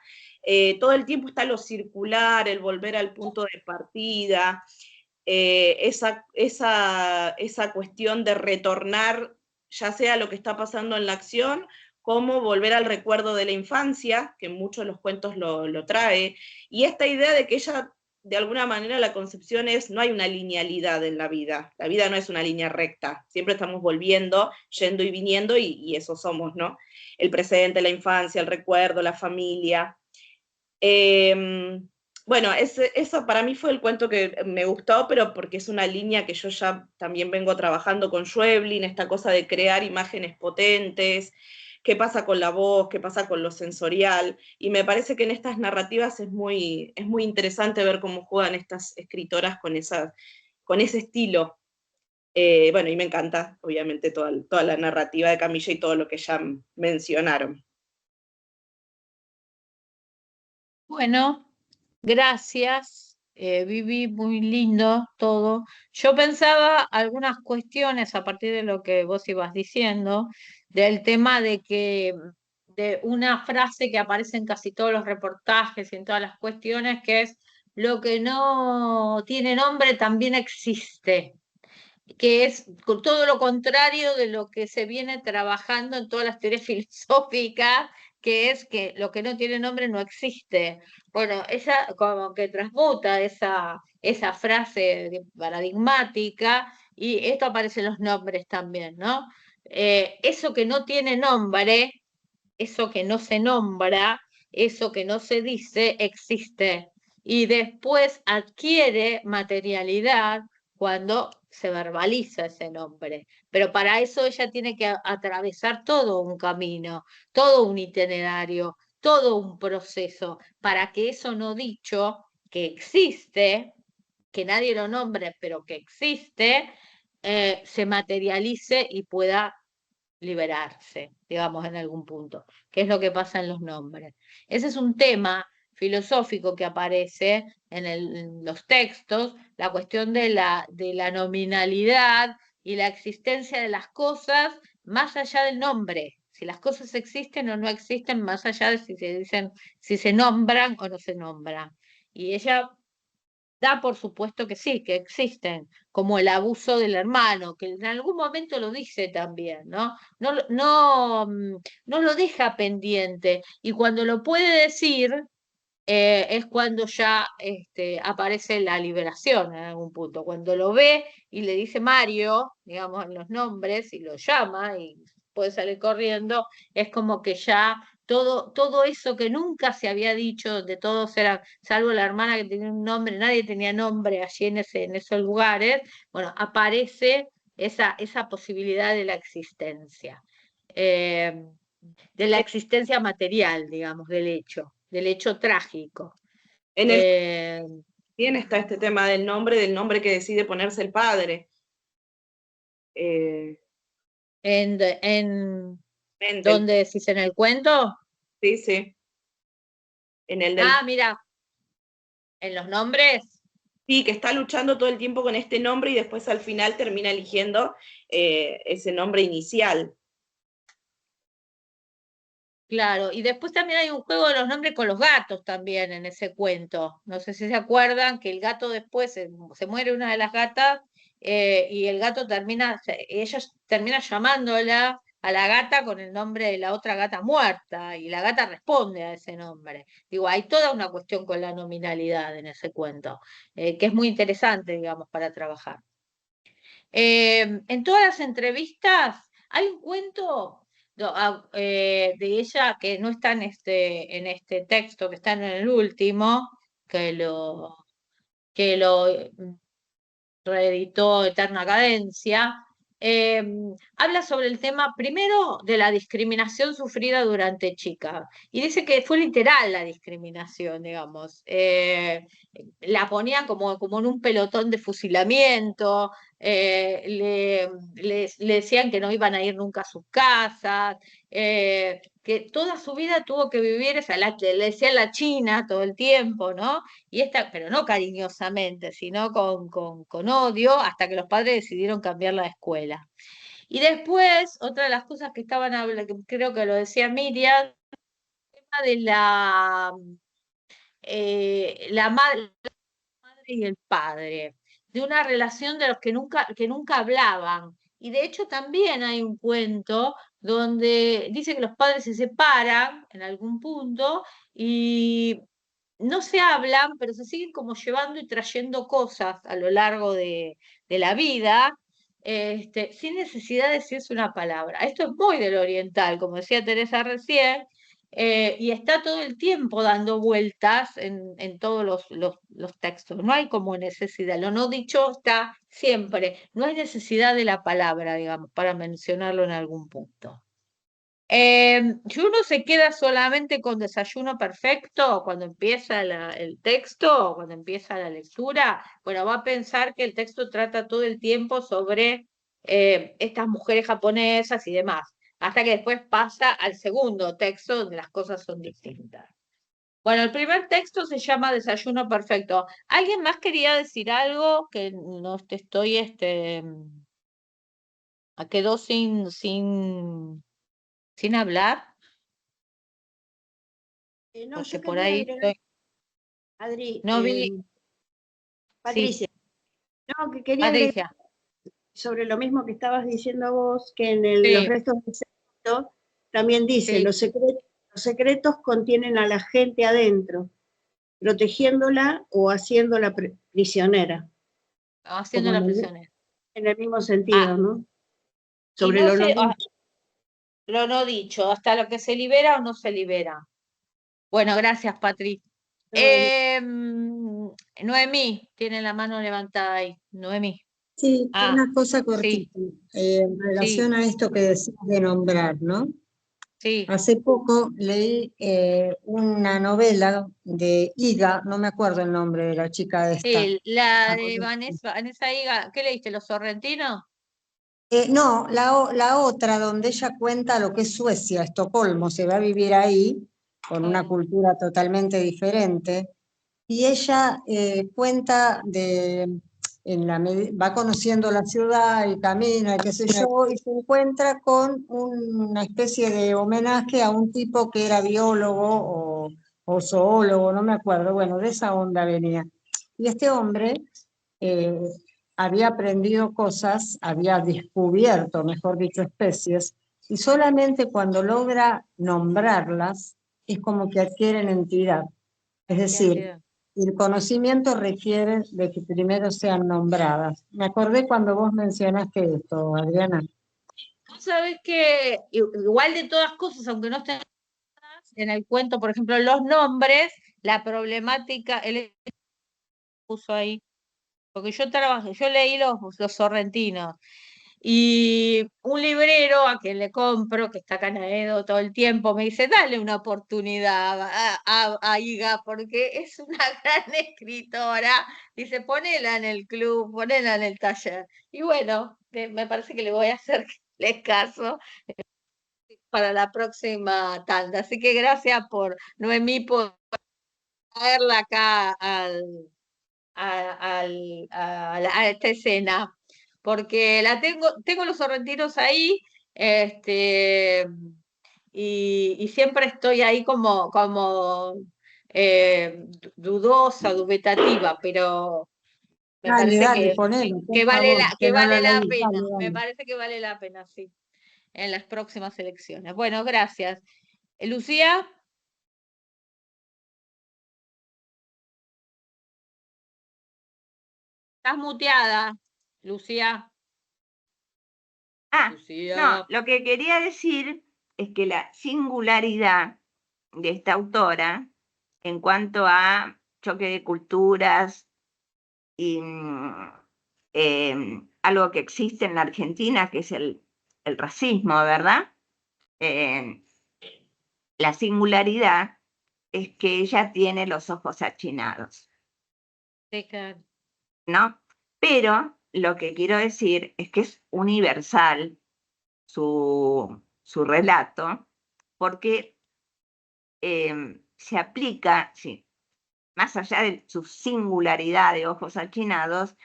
todo el tiempo está lo circular, el volver al punto de partida, esa cuestión de retornar, ya sea lo que está pasando en la acción, como volver al recuerdo de la infancia, que en muchos de los cuentos lo trae, y esta idea de que ella, de alguna manera, la concepción es, no hay una linealidad en la vida no es una línea recta, siempre estamos volviendo, yendo y viniendo, y eso somos, ¿no? El presente, la infancia, el recuerdo, la familia. Bueno, eso para mí fue el cuento que me gustó, pero porque es una línea que yo ya también vengo trabajando con Schweblin, esta cosa de crear imágenes potentes, qué pasa con la voz, qué pasa con lo sensorial, y me parece que en estas narrativas es muy interesante ver cómo juegan estas escritoras con ese estilo. Bueno, y me encanta, obviamente, toda la narrativa de Camilla y todo lo que ya mencionaron. Bueno, gracias, Vivi, muy lindo todo. Yo pensaba algunas cuestiones a partir de lo que vos ibas diciendo, del tema de una frase que aparece en casi todos los reportajes y en todas las cuestiones, que es, lo que no tiene nombre también existe, que es todo lo contrario de lo que se viene trabajando en todas las teorías filosóficas, que es que lo que no tiene nombre no existe. Bueno, ella como que transmuta esa frase paradigmática, y esto aparece en los nombres también, ¿no? Eso que no tiene nombre, eso que no se nombra, eso que no se dice, existe. Y después adquiere materialidad cuando se verbaliza ese nombre. Pero para eso ella tiene que atravesar todo un camino, todo un itinerario, todo un proceso, para que eso no dicho, que existe, que nadie lo nombre, pero que existe, se materialice y pueda liberarse, digamos, en algún punto, que es lo que pasa en los nombres. Ese es un tema filosófico que aparece en los textos, la cuestión de la nominalidad y la existencia de las cosas más allá del nombre. Si las cosas existen o no existen, más allá de si se dicen, si se nombran o no se nombran. Y ella da por supuesto que sí, que existen, como el abuso del hermano, que en algún momento lo dice también, ¿no? No lo deja pendiente, y cuando lo puede decir, es cuando ya aparece la liberación en algún punto. Cuando lo ve y le dice Mario, digamos, en los nombres, y lo llama y puede salir corriendo, es como que ya todo eso que nunca se había dicho, de todos eran, salvo la hermana que tenía un nombre, nadie tenía nombre allí en esos lugares, bueno, aparece esa posibilidad de la existencia. De la existencia material, digamos, del hecho trágico. En el bien está este tema del nombre que decide ponerse el padre. ¿Dónde decís en el cuento? Sí, sí. Mira, en los nombres. Sí, que está luchando todo el tiempo con este nombre y después al final termina eligiendo ese nombre inicial. Claro, y después también hay un juego de los nombres con los gatos también en ese cuento. No sé si se acuerdan que el gato después se muere una de las gatas, y el gato ella termina llamándola a la gata con el nombre de la otra gata muerta, y la gata responde a ese nombre. Digo, hay toda una cuestión con la nominalidad en ese cuento, que es muy interesante, digamos, para trabajar. En todas las entrevistas hay un cuento de ella que no está en este texto, que está en el último, que lo reeditó Eterna Cadencia. Habla sobre el tema, primero, de la discriminación sufrida durante chica, y dice que fue literal la discriminación, digamos. La ponían como en un pelotón de fusilamiento, le decían que no iban a ir nunca a sus casas, que toda su vida tuvo que vivir, o sea, le decían la China todo el tiempo, ¿no? Pero no cariñosamente, sino con odio, hasta que los padres decidieron cambiar la escuela. Y después, otra de las cosas que estaban hablando, que creo que lo decía Miriam, el tema de la madre y el padre, de una relación de los que nunca hablaban. Y de hecho también hay un cuento donde dice que los padres se separan en algún punto y no se hablan, pero se siguen como llevando y trayendo cosas a lo largo de la vida, sin necesidad de decirse una palabra. Esto es muy del oriental, como decía Teresa recién, y está todo el tiempo dando vueltas en todos los textos. No hay como necesidad, lo no dicho está siempre. No hay necesidad de la palabra, digamos, para mencionarlo en algún punto. Si uno se queda solamente con desayuno perfecto cuando empieza el texto o cuando empieza la lectura, bueno, va a pensar que el texto trata todo el tiempo sobre estas mujeres japonesas y demás, hasta que después pasa al segundo texto donde las cosas son distintas. Bueno, el primer texto se llama Desayuno Perfecto. ¿Alguien más quería decir algo que no te estoy, quedó sin hablar? No, Porque yo por quería ahí agregar, Adri, no vi, sí, Patricia, no, que quería agregar Patricia, sobre lo mismo que estabas diciendo vos, que en los sí, restos del secreto también dice, sí, los secretos contienen a la gente adentro, protegiéndola o haciéndola prisionera, haciendo como la prisionera. en el mismo sentido, Ah, ¿no? y Sobre no lo no sé, dicho. lo no dicho, hasta lo que se libera o no se libera. Bueno, gracias, Patri. Noemí, tiene la mano levantada ahí. Noemí. Sí, Ah, una cosa sí, cortita, en sí, relación a esto que decís de nombrar, ¿no? sí. Hace poco leí una novela de Iga, no me acuerdo el nombre de la chica esta. La de Vanessa Higa, ¿qué leíste? ¿Los Sorrentinos? No, la otra donde ella cuenta lo que es Suecia, Estocolmo, se va a vivir ahí con una cultura totalmente diferente. Y ella cuenta va conociendo la ciudad y camina, qué sé yo, y se encuentra con una especie de homenaje a un tipo que era biólogo o zoólogo, no me acuerdo, bueno, de esa onda venía. Y este hombre eh, había aprendido cosas, había descubierto, mejor dicho, especies, y solamente cuando logra nombrarlas es como que adquieren entidad. Es decir, el conocimiento requiere de que primero sean nombradas. Me acordé cuando vos mencionaste esto, Adriana. Vos sabés que igual de todas cosas, aunque no estén en el cuento, por ejemplo, los nombres, la problemática, él puso ahí, porque yo trabajé, yo leí los Sorrentinos, y un librero a quien le compro, que está acá en Aedo todo el tiempo, me dice, dale una oportunidad a Iga, porque es una gran escritora. Dice, ponela en el club, ponela en el taller. Y bueno, me parece que le voy a hacerle caso para la próxima tanda. Así que gracias por, Noemí, por traerla acá a esta escena, porque tengo los sorrentinos ahí, y siempre estoy ahí como dudosa, dubitativa, pero me Dale, parece dale, ponelo, que por favor, que que no lo vale la leí. pena, Dale, me dale. parece que vale la pena, sí, en las próximas elecciones. Bueno, gracias. Lucía. Estás muteada, Lucía. Ah, no, Lucía. lo que quería decir es que la singularidad de esta autora en cuanto a choque de culturas y algo que existe en la Argentina, que es el racismo, ¿verdad? La singularidad es que ella tiene los ojos achinados, Sí, claro. ¿no? Pero lo que quiero decir es que es universal su relato, porque se aplica, sí, más allá de su singularidad de ojos achinados,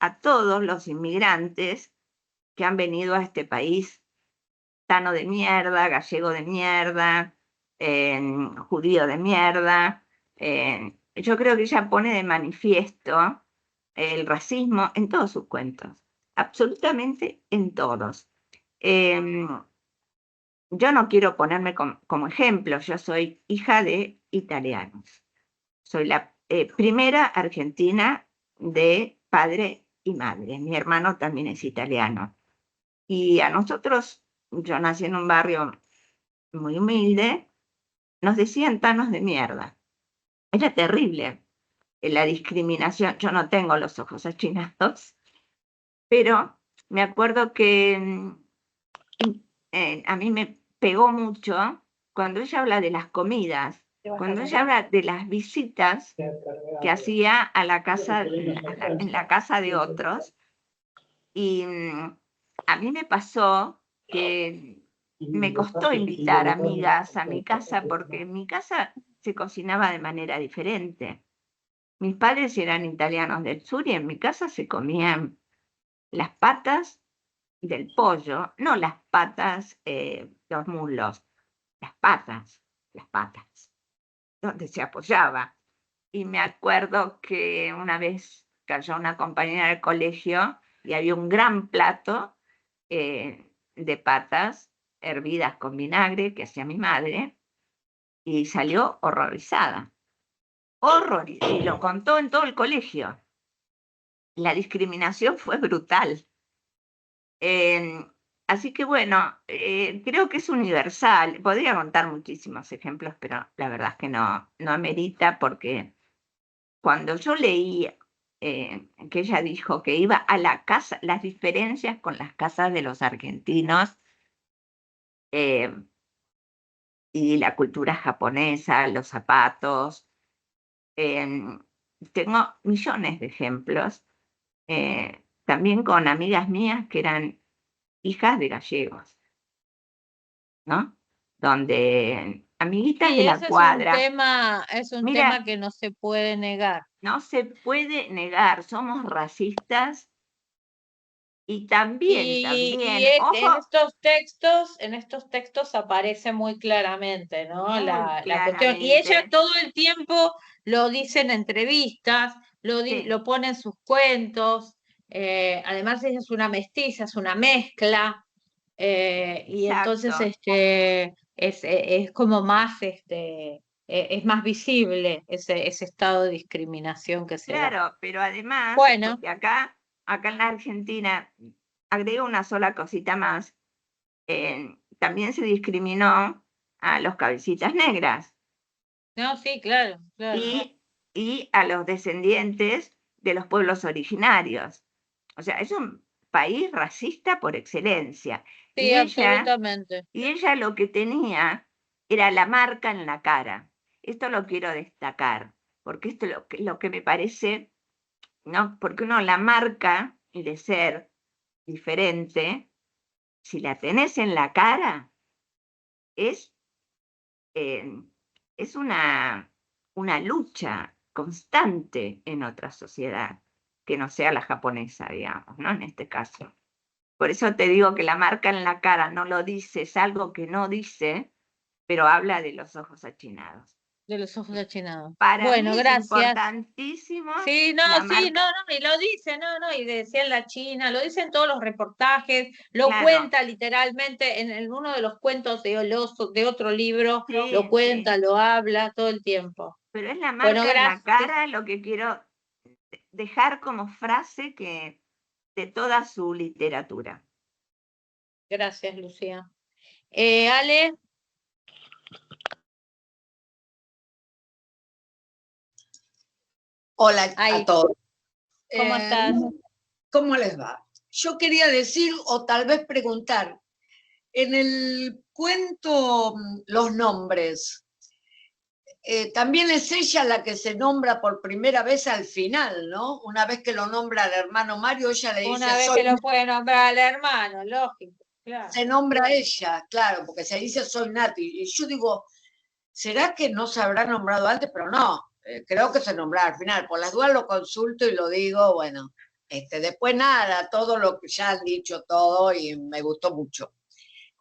a todos los inmigrantes que han venido a este país, tano de mierda, gallego de mierda, judío de mierda. Yo creo que ella pone de manifiesto el racismo en todos sus cuentos, absolutamente en todos. Yo no quiero ponerme como ejemplo, yo soy hija de italianos. Soy la primera argentina de padre y madre. Mi hermano también es italiano. Y a nosotros, yo nací en un barrio muy humilde, nos decían tanos de mierda. Era terrible la discriminación. Yo no tengo los ojos achinados, pero me acuerdo que a mí me pegó mucho cuando ella habla de las comidas, cuando ella habla de las visitas que hacía a la casa, en la casa de otros. Y a mí me pasó que me costó invitar amigas a mi casa porque en mi casa se cocinaba de manera diferente. Mis padres eran italianos del sur y en mi casa se comían las patas del pollo, no las patas, los muslos, las patas, donde se apoyaba. Y me acuerdo que una vez cayó una compañera del colegio y había un gran plato de patas hervidas con vinagre que hacía mi madre y salió horrorizada. Y lo contó en todo el colegio. La discriminación fue brutal. Así que bueno, creo que es universal. Podría contar muchísimos ejemplos, pero la verdad es que no amerita, porque cuando yo leí que ella dijo que iba a la casa, las diferencias con las casas de los argentinos y la cultura japonesa, los zapatos, tengo millones de ejemplos, también con amigas mías que eran hijas de gallegos, ¿no? Donde amiguitas de la cuadra. Es un Mira, tema que no se puede negar. No se puede negar, somos racistas y también, ojo, En estos textos aparece muy claramente, ¿no? muy La cuestión. Y ella claramente. todo el tiempo lo dice en entrevistas, Sí, lo pone en sus cuentos. Además ella es una mestiza, es una mezcla. Y entonces exacto. es como más, es más visible ese estado de discriminación que se da. Claro, pero además, Bueno, porque acá en la Argentina, agrego una sola cosita más, también se discriminó a los cabecitas negras no, sí, claro, claro. y a los descendientes de los pueblos originarios. O sea, es un país racista por excelencia. Sí, absolutamente. Y ella lo que tenía era la marca en la cara. Esto lo quiero destacar, porque esto es lo que me parece, ¿no? Porque uno la marca de ser diferente, si la tenés en la cara, es una lucha constante en otra sociedad, que no sea la japonesa, digamos, ¿no? En este caso. Por eso te digo que la marca en la cara no lo dice, es algo que no dice, pero habla de los ojos achinados. De los ojos achinados. Para Bueno, mí es gracias. importantísimo Sí, no, la sí, marca. no, y lo dice, no, y decía en la China, lo dicen todos los reportajes, lo Claro. cuenta literalmente en uno de los cuentos de otro libro, Sí, lo cuenta, sí. lo habla todo el tiempo. Pero es la Bueno, marca en la gracias. cara lo que quiero dejar como frase de toda su literatura. Gracias, Lucía. Ale. Hola Ahí. a todos. ¿Cómo estás? ¿Cómo les va? Yo quería decir, o tal vez preguntar, en el cuento Los Nombres, también es ella la que se nombra por primera vez al final, ¿no? Una vez que lo nombra al hermano Mario, ella le dice, Una vez que lo puede nombrar al hermano, lógico, claro. se nombra a ella, claro, porque se dice soy Nati. Y yo digo, ¿será que no se habrá nombrado antes? Pero no, creo que se nombró al final. Por las dudas lo consulto y lo digo, bueno. Después nada, todo lo que ya han dicho todo y me gustó mucho.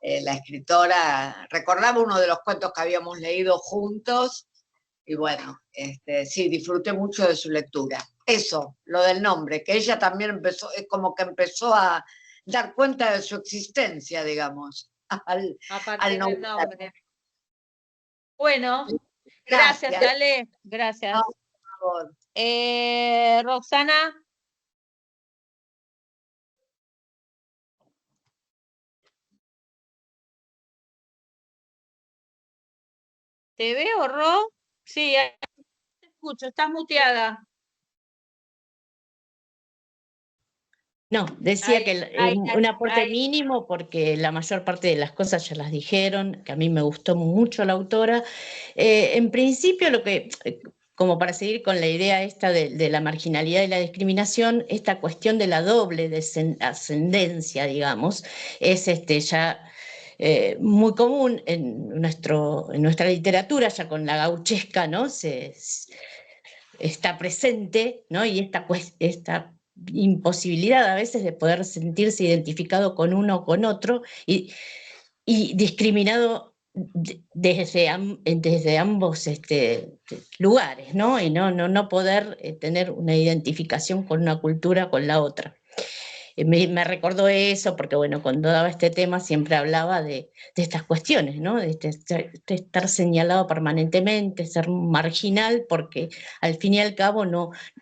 La escritora recordaba uno de los cuentos que habíamos leído juntos y bueno, sí, disfruté mucho de su lectura. Eso, lo del nombre, que ella también empezó, es como que empezó a dar cuenta de su existencia, digamos, A partir al del nombre. nombre. Bueno, gracias, Ale, gracias. No, por favor. Roxana. ¿Te veo, Ro? Sí, te escucho, estás muteada. No, decía que un aporte ahí. mínimo porque la mayor parte de las cosas ya las dijeron, que a mí me gustó mucho la autora. En principio, lo que, como para seguir con la idea esta de la marginalidad y la discriminación, esta cuestión de la doble ascendencia, digamos, es ya muy común en nuestra literatura, ya con la gauchesca, ¿no? Está presente, ¿no? Y esta imposibilidad a veces de poder sentirse identificado con uno o con otro y discriminado desde ambos lugares, ¿no? Y no poder tener una identificación con una cultura con la otra. Me recordó eso porque, bueno, cuando daba este tema siempre hablaba de estas cuestiones, ¿no? De estar señalado permanentemente, ser marginal, porque al fin y al cabo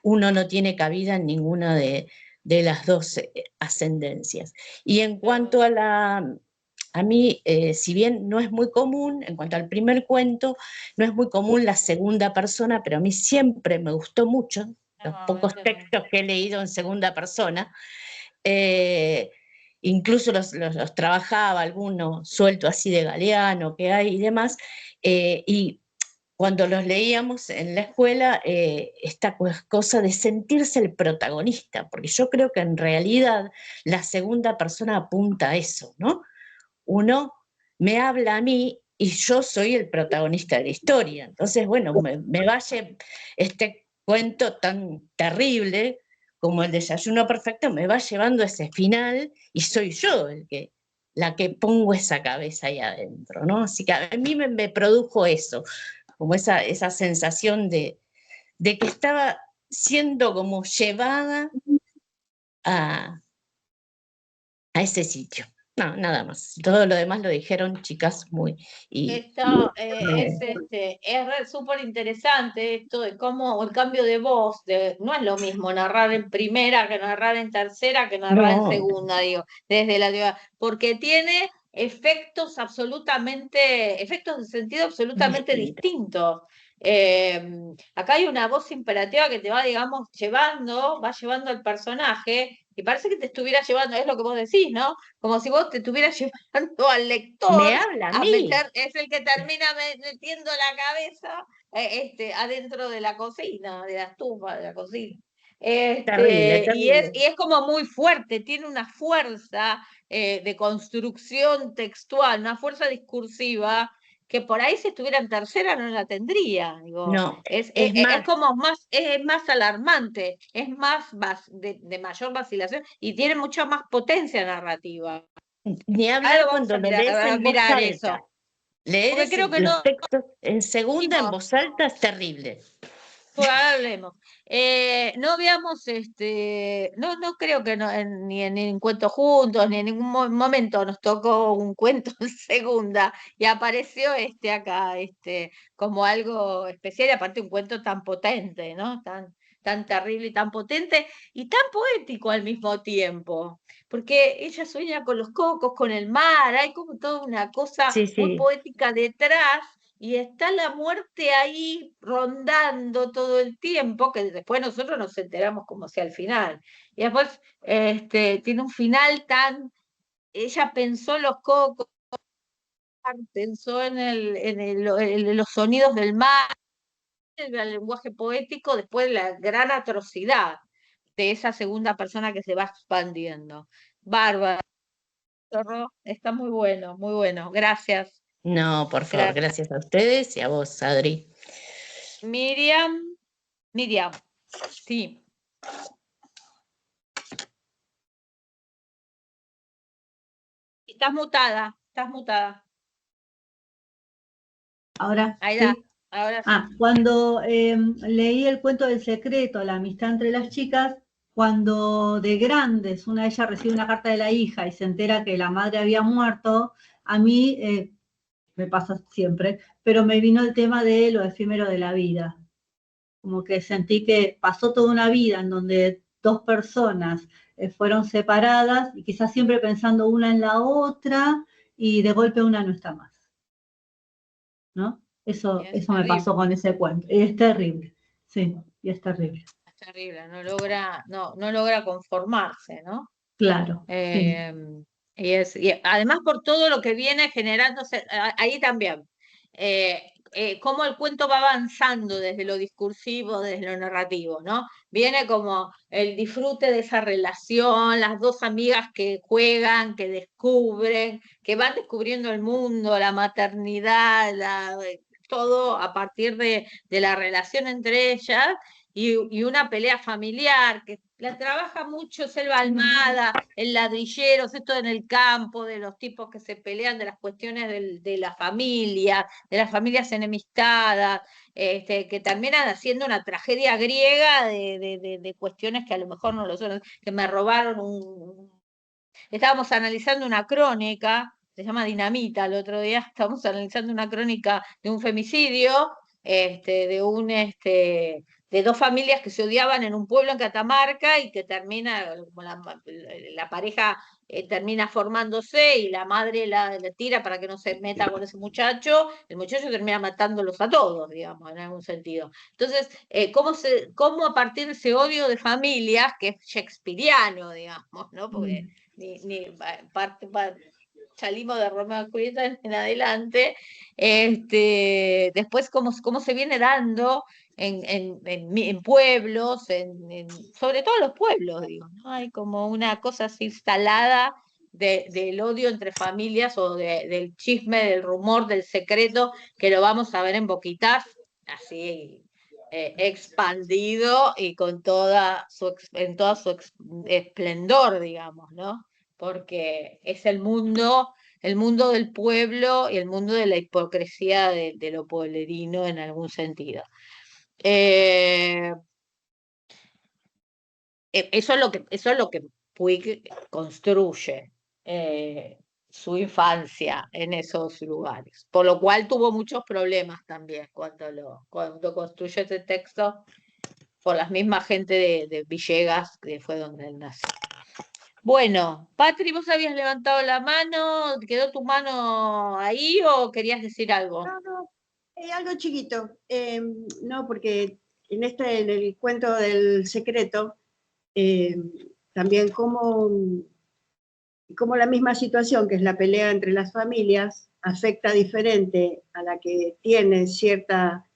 uno no tiene cabida en ninguna de las dos ascendencias. Y en cuanto a mí, si bien no es muy común, en cuanto al primer cuento, no es muy común la segunda persona, pero a mí siempre me gustó mucho los pocos textos que he leído en segunda persona. Incluso los trabajaba alguno suelto así de Galeano que hay y demás, y cuando los leíamos en la escuela, esta cosa de sentirse el protagonista, porque yo creo que en realidad la segunda persona apunta a eso, ¿no? Uno me habla a mí y yo soy el protagonista de la historia. Entonces, bueno, me vaya este cuento tan terrible como El desayuno perfecto, me va llevando a ese final y soy yo la que pongo esa cabeza ahí adentro, ¿no? Así que a mí me produjo eso, como esa sensación de que estaba siendo como llevada a ese sitio. No, nada más. Todo lo demás lo dijeron chicas muy... Esto es súper interesante esto de cómo el cambio de voz, no es lo mismo narrar en primera que narrar en tercera que narrar en segunda, digo, porque tiene efectos de sentido absolutamente distintos. Acá hay una voz imperativa que te va, digamos, va llevando al personaje y parece que te estuviera llevando, es lo que vos decís, ¿no? Como si vos te estuvieras llevando al lector. Me habla a mí. Es el que termina metiendo la cabeza adentro de la cocina, de la estufa de la cocina. Terrible. Y es como muy fuerte, tiene una fuerza de construcción textual, una fuerza discursiva que por ahí si estuviera en tercera no la tendría. Digo. No, es como es más alarmante, es más de mayor vacilación y tiene mucha más potencia narrativa. Ni hablar cuando lo lees en voz alta. Eso. Leer los textos en segunda en voz alta es terrible. Pues hablemos. No veamos, no creo que ni en Cuentos Juntos, ni en ningún momento nos tocó un cuento en segunda y apareció acá, como algo especial, y aparte un cuento tan potente, ¿no? Tan terrible y tan potente y tan poético al mismo tiempo, porque ella sueña con los cocos, con el mar, hay como toda una cosa muy poética detrás. Y está la muerte ahí rondando todo el tiempo, que después nosotros nos enteramos como sea el final. Y después tiene un final ella pensó en los cocos, pensó en los sonidos del mar, el lenguaje poético después de la gran atrocidad de esa segunda persona que se va expandiendo. Bárbaro, está muy bueno, muy bueno. Gracias. No, por favor, gracias a ustedes y a vos, Adri. Miriam, sí. Estás mutada, estás mutada. Ahora Ahí sí. da, ahora sí. Cuando leí el cuento del secreto, la amistad entre las chicas, cuando de grandes una de ellas recibe una carta de la hija y se entera que la madre había muerto, a mí me pasa siempre, pero me vino el tema de lo efímero de la vida. Como que sentí que pasó toda una vida en donde dos personas fueron separadas y quizás siempre pensando una en la otra y de golpe una no está más, ¿no? Eso me pasó con ese cuento. Y es terrible, sí, y es terrible. Es terrible, no logra conformarse, ¿no? Claro, sí. Y además por todo lo que viene generándose, ahí también, cómo el cuento va avanzando desde lo discursivo, desde lo narrativo, ¿no? Viene como el disfrute de esa relación, las dos amigas que juegan, que descubren, que van descubriendo el mundo, la maternidad, todo a partir de la relación entre ellas, y una pelea familiar que la trabaja mucho Selva Almada, el ladrilleros, esto en el campo, de los tipos que se pelean, de las cuestiones de la familia, de las familias enemistadas, que terminan haciendo una tragedia griega de cuestiones que a lo mejor no lo son, que me robaron Estábamos analizando una crónica, se llama Dinamita, el otro día estábamos analizando una crónica de un femicidio, de dos familias que se odiaban en un pueblo en Catamarca y que termina, como la pareja termina formándose y la madre la tira para que no se meta con ese muchacho, el muchacho termina matándolos a todos, digamos, en algún sentido. Entonces, cómo a partir de ese odio de familias, que es shakespeariano, digamos, ¿no? Porque salimos de Romeo y Julieta en adelante, después cómo se viene dando en pueblos, sobre todo los pueblos, digo, ¿no? Hay como una cosa así instalada del odio entre familias o del chisme, del rumor, del secreto, que lo vamos a ver en Boquitas, así expandido y con en todo su esplendor, digamos, ¿no? Porque es el mundo del pueblo y el mundo de la hipocresía de lo pueblerino en algún sentido. Eso es lo que Puig construye su infancia en esos lugares, por lo cual tuvo muchos problemas también cuando construyó ese texto, por la misma gente de Villegas, que fue donde él nació. Bueno, Patri, ¿vos habías levantado la mano? ¿Quedó tu mano ahí o querías decir algo? No, algo chiquito. No, porque en el cuento del secreto, también como la misma situación, que es la pelea entre las familias, afecta diferente a la que tiene cierta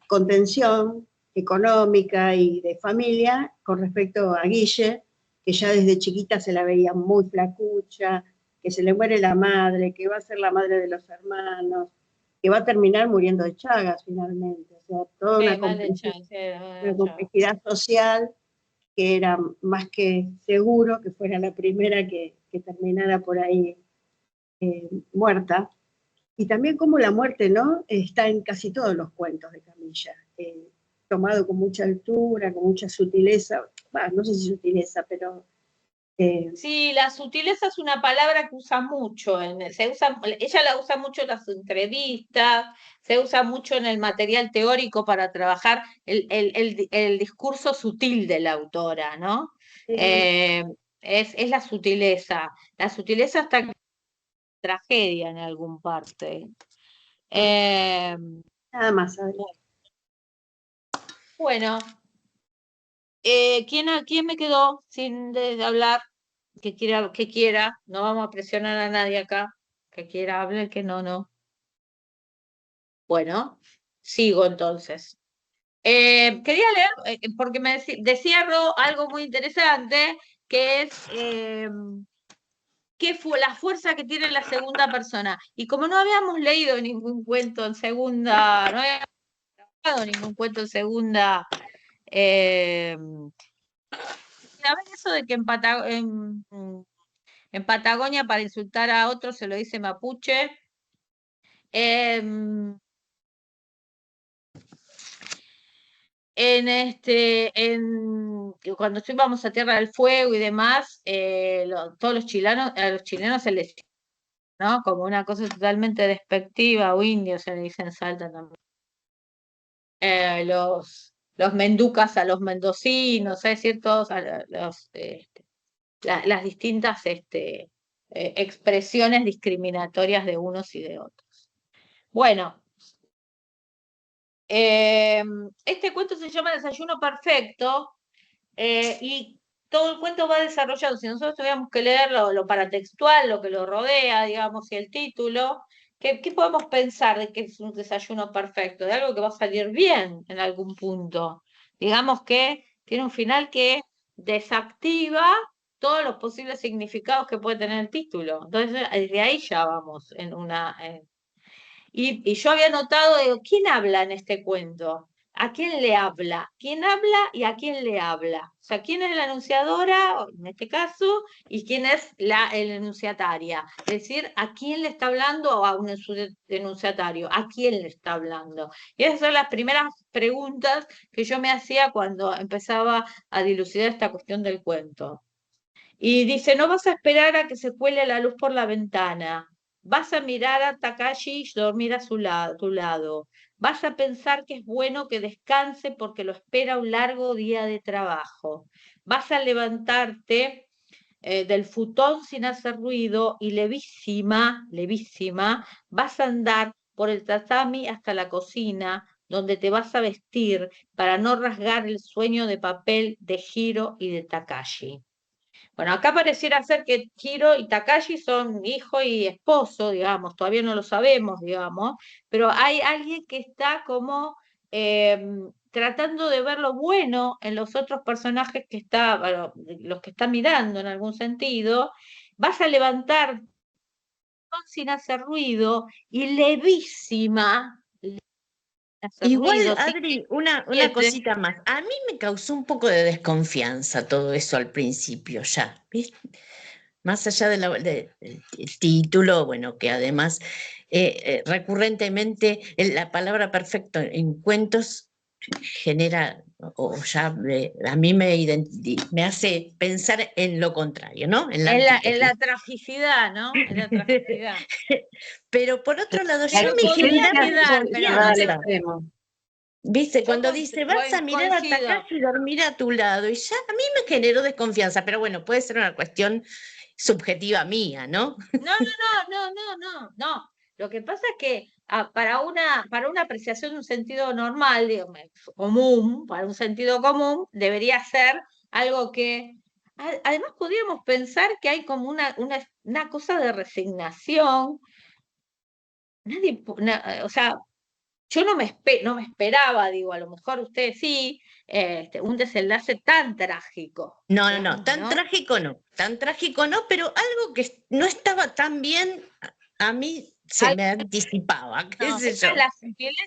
contención económica y de familia con respecto a Guille, que ya desde chiquita se la veía muy flacucha, que se le muere la madre, que va a ser la madre de los hermanos, que va a terminar muriendo de Chagas finalmente. O sea, toda una complejidad social que era más que seguro que fuera la primera que terminara por ahí muerta. Y también como la muerte, ¿no? Está en casi todos los cuentos de Camilla, tomado con mucha altura, con mucha sutileza, no sé si sutileza, pero... Sí, la sutileza es una palabra que usa mucho, ella la usa mucho en las entrevistas, se usa mucho en el material teórico para trabajar el discurso sutil de la autora, ¿no? Es la sutileza está en tragedia en algún parte. Nada más, bueno, ¿quién me quedó sin hablar? Que quiera, no vamos a presionar a nadie acá, que quiera hable, que no. Bueno, sigo entonces. Quería leer, porque me decía Ro algo muy interesante, que es qué fue la fuerza que tiene la segunda persona. Y como no habíamos leído ningún cuento en segunda, no habíamos trabajado ningún cuento en segunda, a ver eso de que en Patagonia para insultar a otro se lo dice mapuche. Cuando íbamos a Tierra del Fuego y demás, todos los chilenos, a los chilenos se les, ¿no? Como una cosa totalmente despectiva, o indios se le dicen Salta también. Los menducas a los mendocinos, es decir, todos las distintas expresiones discriminatorias de unos y de otros. Bueno, este cuento se llama Desayuno Perfecto, y todo el cuento va desarrollado. Si nosotros tuviéramos que leer lo paratextual, lo que lo rodea, digamos, y el título, ¿qué podemos pensar de que es un desayuno perfecto? De algo que va a salir bien en algún punto. Digamos que tiene un final que desactiva todos los posibles significados que puede tener el título. Entonces, desde ahí ya vamos en una... Y yo había notado, digo, ¿quién habla en este cuento? ¿A quién le habla? ¿Quién habla y a quién le habla? O sea, ¿quién es la enunciadora, en este caso, y quién es el enunciataria? Es decir, ¿a quién le está hablando o a un enunciatario? ¿A quién le está hablando? Y esas son las primeras preguntas que yo me hacía cuando empezaba a dilucidar esta cuestión del cuento. Y dice, no vas a esperar a que se cuele la luz por la ventana. Vas a mirar a Takashi y dormir a tu lado. Vas a pensar que es bueno que descanse porque lo espera un largo día de trabajo. Vas a levantarte del futón sin hacer ruido y levísima, vas a andar por el tatami hasta la cocina, donde te vas a vestir para no rasgar el sueño de papel de Hiro y de Takashi. Bueno, acá pareciera ser que Hiro y Takashi son hijo y esposo, digamos, todavía no lo sabemos, digamos, pero hay alguien que está como tratando de ver lo bueno en los otros personajes que está, bueno, los que está mirando en algún sentido. Vas a levantar sin hacer ruido y levísima. Igual, Ruido, Adri, una cosita más. A mí me causó un poco de desconfianza todo eso al principio ya, ¿viste? Más allá del título, bueno, que además recurrentemente la palabra perfecto en cuentos genera, o ya a mí me hace pensar en lo contrario, ¿no? En la tragicidad, ¿no? En la tragicidad. Pero por otro lado, Pero yo me genera confianza. ¿Viste? Cuando dice, vas a mirar a Takashi y dormir a tu lado, y ya a mí me generó desconfianza, pero bueno, puede ser una cuestión subjetiva mía, ¿no? No. Lo que pasa es que para una apreciación de un sentido normal, digamos, común, para un sentido común, debería ser algo que... Además podríamos pensar que hay como una cosa de resignación. O sea, yo no me esperaba, digo, a lo mejor ustedes sí, un desenlace tan trágico. No, digamos, tan trágico no, pero algo que no estaba tan bien, a mí se me anticipaba, qué sé yo.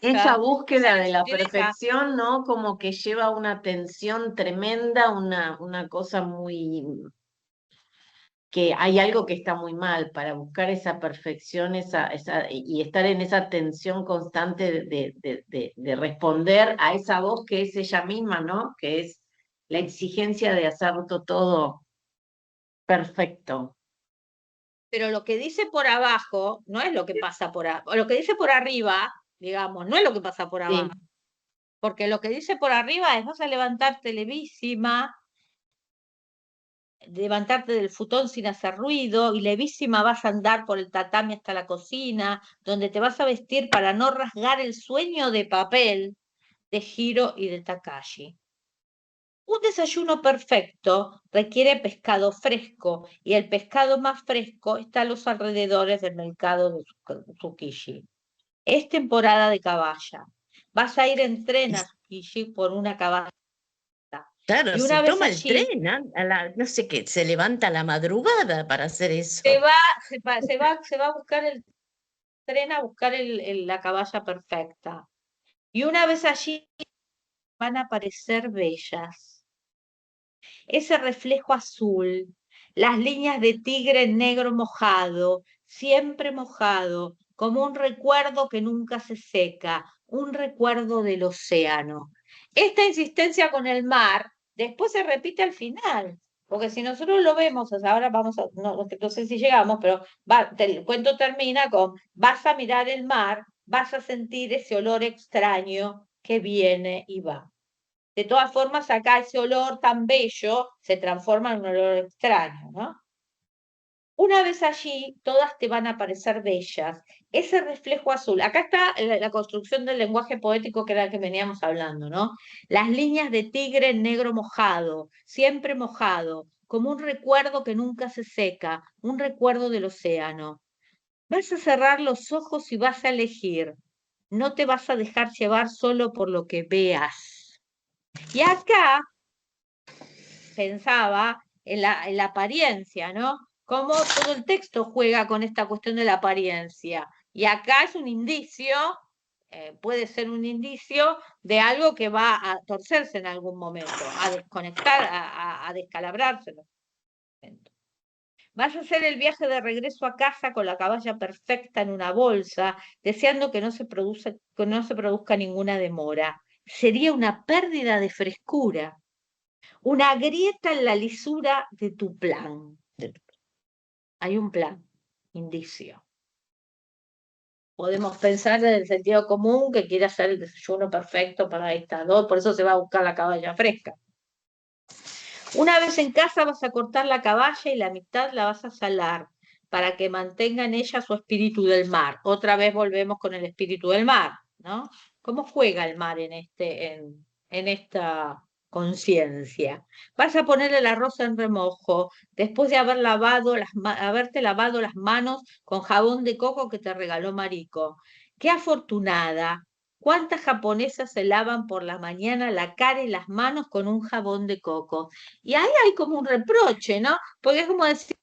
Esa búsqueda de la perfección, ¿no? Como que lleva una tensión tremenda, una cosa muy... que hay algo que está muy mal para buscar esa perfección y estar en esa tensión constante de responder a esa voz que es ella misma, ¿no? Que es la exigencia de hacer todo perfecto. Pero lo que dice por abajo no es lo que pasa por abajo. Lo que dice por arriba, digamos, no es lo que pasa por abajo. Sí. Porque lo que dice por arriba es vas a levantarte levísima, levantarte del futón sin hacer ruido, y levísima vas a andar por el tatami hasta la cocina, donde te vas a vestir para no rasgar el sueño de papel de Hiro y de Takashi. Un desayuno perfecto requiere pescado fresco, y el pescado más fresco está a los alrededores del mercado de Tsukiji. Es temporada de caballa. vas a ir en tren a Tsukiji por una cabaña. Claro, Y se una vez toma el allí, tren, no sé qué, se levanta a la madrugada para hacer eso. se va a buscar el tren a buscar la caballa perfecta. Y una vez allí van a aparecer bellas. Ese reflejo azul, las líneas de tigre negro mojado, siempre mojado, como un recuerdo que nunca se seca, un recuerdo del océano. Esta insistencia con el mar después se repite al final, porque si nosotros lo vemos, o sea, ahora vamos a, no sé si llegamos, pero el cuento termina con, vas a mirar el mar, vas a sentir ese olor extraño que viene y va. De todas formas, acá ese olor tan bello se transforma en un olor extraño, ¿no? Una vez allí, todas te van a parecer bellas. Ese reflejo azul. Acá está la construcción del lenguaje poético que era el que veníamos hablando, ¿no? Las líneas de tigre en negro mojado, siempre mojado, como un recuerdo que nunca se seca, un recuerdo del océano. Vas a cerrar los ojos y vas a elegir. No te vas a dejar llevar solo por lo que veas. Y acá pensaba en la apariencia, ¿no? Cómo todo el texto juega con esta cuestión de la apariencia. Y acá es un indicio, puede ser un indicio de algo que va a torcerse en algún momento, a desconectar, a descalabrarse. Vas a hacer el viaje de regreso a casa con la caballa perfecta en una bolsa, deseando que no se produzca ninguna demora. Sería una pérdida de frescura, una grieta en la lisura de tu plan. Hay un plan, indicio. Podemos pensar en el sentido común que quiere hacer el desayuno perfecto para estas dos, por eso se va a buscar la caballa fresca. Una vez en casa vas a cortar la caballa y la mitad la vas a salar para que mantenga en ella su espíritu del mar. Otra vez volvemos con el espíritu del mar, ¿no? ¿Cómo juega el mar en esta conciencia? Vas a poner el arroz en remojo después de haberte lavado las manos con jabón de coco que te regaló Mariko. ¡Qué afortunada! ¿Cuántas japonesas se lavan por la mañana la cara y las manos con un jabón de coco? Y ahí hay como un reproche, ¿no? Porque es como decir,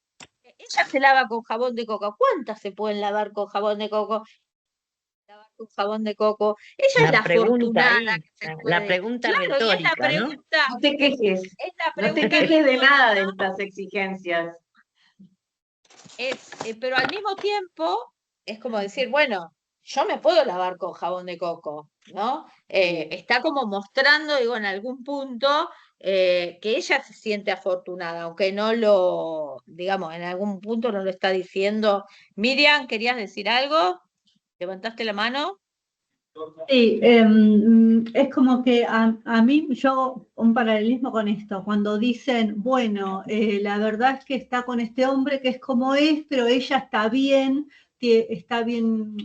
ella se lava con jabón de coco. ¿Cuántas se pueden lavar con jabón de coco? Lavar con jabón de coco. Ella es la pregunta afortunada ahí, que se la puede. pregunta Claro, y es la retórica, ¿no? pregunta. No te quejes, Es la no te pregunta quejes de nada de retórica. estas exigencias. Pero al mismo tiempo es como decir, bueno, yo me puedo lavar con jabón de coco, ¿no? Está como mostrando, digo, en algún punto que ella se siente afortunada, aunque no lo, digamos, en algún punto no lo está diciendo. Miriam, ¿querías decir algo? ¿Levantaste la mano? Sí, es como que a mí yo un paralelismo con esto, cuando dicen, bueno, la verdad es que está con este hombre que es como es, pero ella está bien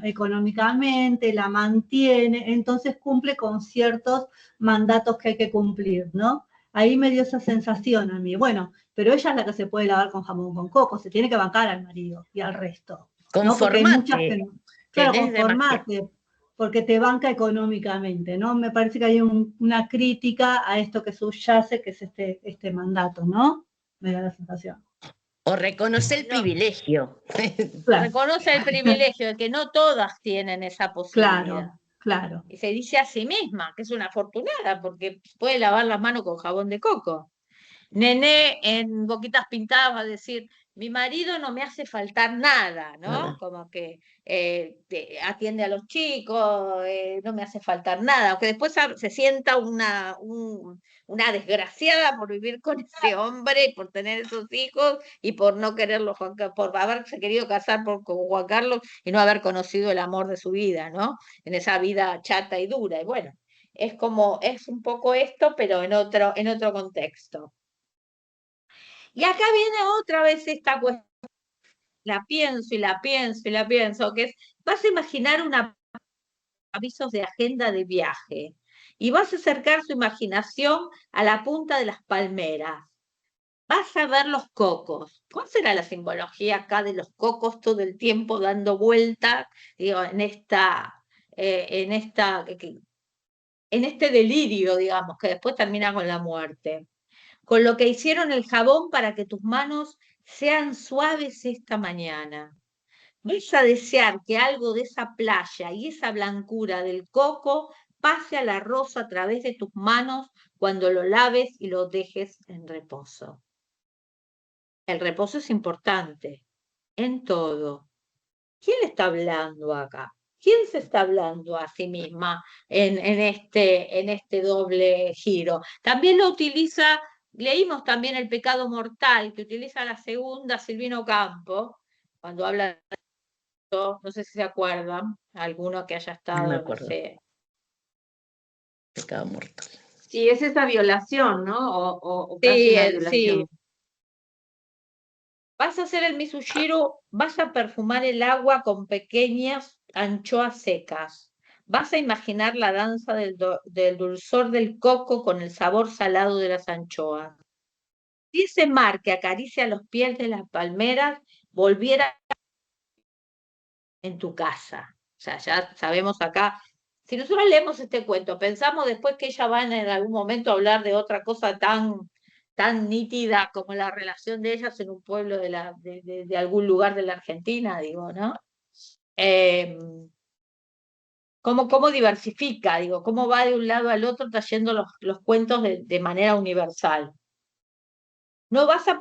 económicamente, la mantiene, entonces cumple con ciertos mandatos que hay que cumplir, ¿no? Ahí me dio esa sensación a mí. Bueno, pero ella es la que se puede lavar con jamón con coco, se tiene que bancar al marido y al resto, ¿no? Porque hay muchas que no. Claro, conformate, porque te banca económicamente, ¿no? Me parece que hay una crítica a esto que subyace, que es este mandato, ¿no? Me da la sensación. O reconoce el privilegio. Claro. Reconoce el privilegio de que no todas tienen esa posibilidad. Claro, claro. Y se dice a sí misma que es una afortunada porque puede lavar las manos con jabón de coco. Nené en Boquitas Pintadas va a decir, mi marido no me hace faltar nada, ¿no? Nada. Como que atiende a los chicos, no me hace faltar nada, aunque después se sienta una desgraciada por vivir con ese hombre, por tener esos hijos y por no quererlo, por haberse querido casar con Juan Carlos y no haber conocido el amor de su vida, ¿no? En esa vida chata y dura. Y bueno, es un poco esto, pero en otro contexto. Y acá viene otra vez esta cuestión, la pienso y la pienso y la pienso, que es, vas a imaginar avisos de agenda de viaje y vas a acercar su imaginación a la punta de las palmeras. Vas a ver los cocos. ¿Cuál será la simbología acá de los cocos todo el tiempo dando vueltas, digo, en esta en este delirio, digamos, que después termina con la muerte. Con lo que hicieron el jabón para que tus manos sean suaves esta mañana. Vas a desear que algo de esa playa y esa blancura del coco pase a la rosa a través de tus manos cuando lo laves y lo dejes en reposo. El reposo es importante en todo. ¿Quién está hablando acá? ¿Quién se está hablando a sí misma en este doble giro? También lo utiliza, leímos también El pecado mortal, que utiliza la segunda Silvino Campo, cuando habla de esto, no sé si se acuerdan, alguno que haya No me estado, no acuerdo. sé. Pecado mortal. Sí, es esa violación, ¿no? O casi una Sí, violación. Vas a hacer el misushiro, vas a perfumar el agua con pequeñas anchoas secas. Vas a imaginar la danza del dulzor del coco con el sabor salado de las anchoas. Si ese mar que acaricia los pies de las palmeras volviera en tu casa. O sea, ya sabemos acá, si nosotros leemos este cuento, pensamos después que ella va en algún momento a hablar de otra cosa tan nítida como la relación de ellas en un pueblo de algún lugar de la Argentina, digo, ¿no? Cómo diversifica, digo, cómo va de un lado al otro trayendo los cuentos de manera universal. No vas a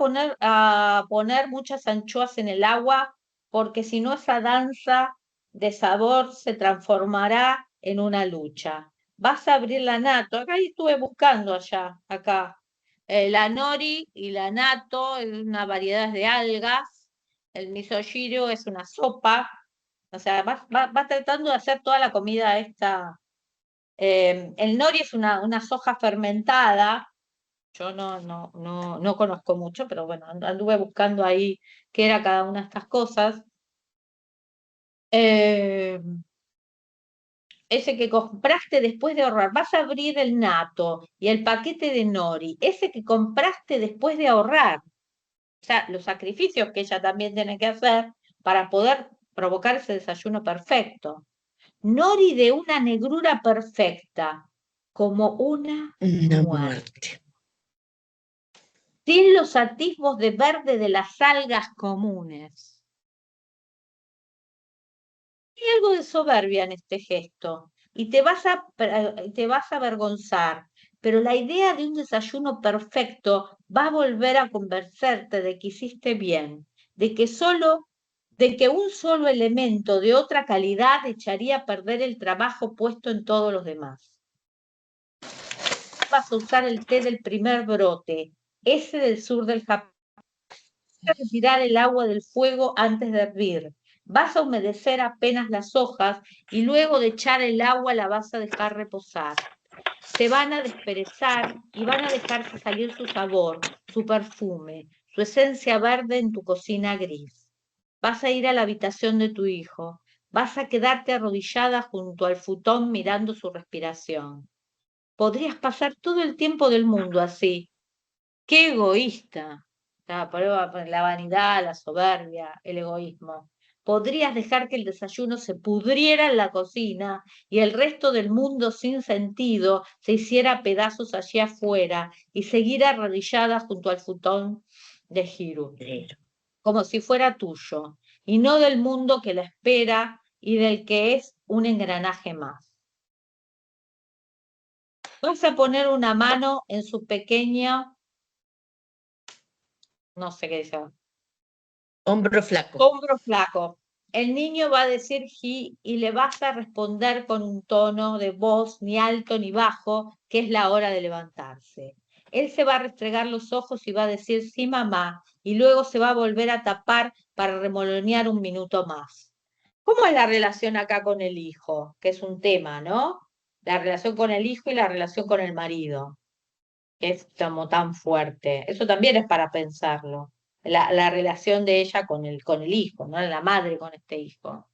poner muchas anchoas en el agua, porque si no esa danza de sabor se transformará en una lucha. Vas a abrir la natto. Acá estuve buscando acá. La nori y la natto es una variedad de algas. El misoshiro es una sopa. O sea, vas tratando de hacer toda la comida esta. El nori es una soja fermentada. Yo no conozco mucho, pero bueno, anduve buscando ahí qué era cada una de estas cosas. Ese que compraste después de ahorrar, vas a abrir el natto y el paquete de nori, ese que compraste después de ahorrar. O sea, los sacrificios que ella también tiene que hacer para poder provocar ese desayuno perfecto. Nori de una negrura perfecta, como una muerte. Sin los atisbos de verde de las algas comunes. Hay algo de soberbia en este gesto y te vas a avergonzar, pero la idea de un desayuno perfecto va a volver a convencerte de que hiciste bien, de que un solo elemento de otra calidad echaría a perder el trabajo puesto en todos los demás. Vas a usar el té del primer brote, ese del sur del Japón. Vas a retirar el agua del fuego antes de hervir. Vas a humedecer apenas las hojas y luego de echar el agua la vas a dejar reposar. Se van a desperezar y van a dejarse salir su sabor, su perfume, su esencia verde en tu cocina gris. Vas a ir a la habitación de tu hijo. Vas a quedarte arrodillada junto al futón mirando su respiración. Podrías pasar todo el tiempo del mundo así. ¡Qué egoísta! La vanidad, la soberbia, el egoísmo. Podrías dejar que el desayuno se pudriera en la cocina y el resto del mundo sin sentido se hiciera pedazos allí afuera y seguir arrodillada junto al futón de Hiru, como si fuera tuyo, y no del mundo que la espera y del que es un engranaje más. Vas a poner una mano en su pequeña, no sé qué dice. Hombro flaco. Hombro flaco. El niño va a decir ji y le vas a responder con un tono de voz ni alto ni bajo, que es la hora de levantarse. Él se va a restregar los ojos y va a decir sí, mamá, y luego se va a volver a tapar para remolonear un minuto más. ¿Cómo es la relación acá con el hijo? Que es un tema, ¿no? La relación con el hijo y la relación con el marido, que es como tan fuerte. Eso también es para pensarlo. La relación de ella con el hijo, ¿no? La madre con este hijo.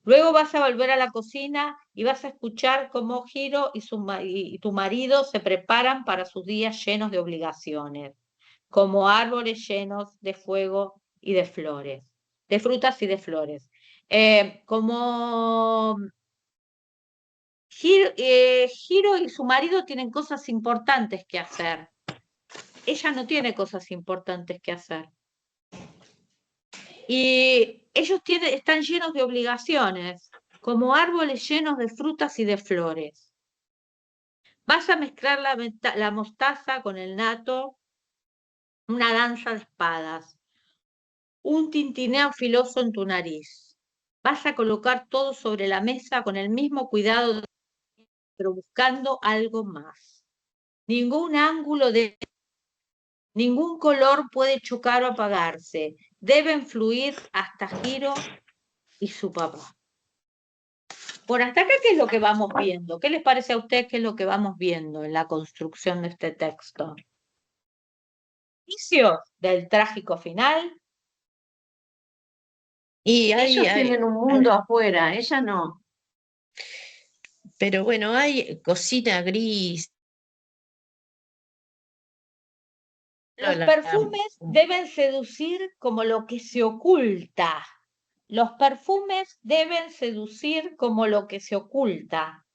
Luego vas a volver a la cocina y vas a escuchar cómo Hiro y tu marido se preparan para sus días llenos de obligaciones, como árboles llenos de fuego y de flores, de frutas y de flores. Como Hiro y su marido tienen cosas importantes que hacer. Ella no tiene cosas importantes que hacer. Y ellos están llenos de obligaciones, como árboles llenos de frutas y de flores. Vas a mezclar la mostaza con el nato, una danza de espadas, un tintineo filoso en tu nariz. Vas a colocar todo sobre la mesa con el mismo cuidado, pero buscando algo más. Ningún ángulo ningún color puede chocar o apagarse. Deben fluir hasta Hiro y su papá. Por hasta acá, ¿qué es lo que vamos viendo? ¿Qué les parece a ustedes qué es lo que vamos viendo en la construcción de este texto? Inicio del trágico final. Y Ellos tienen un mundo afuera, ella no. Pero bueno, hay cocina gris. Los perfumes deben seducir como lo que se oculta. Los perfumes deben seducir como lo que se oculta.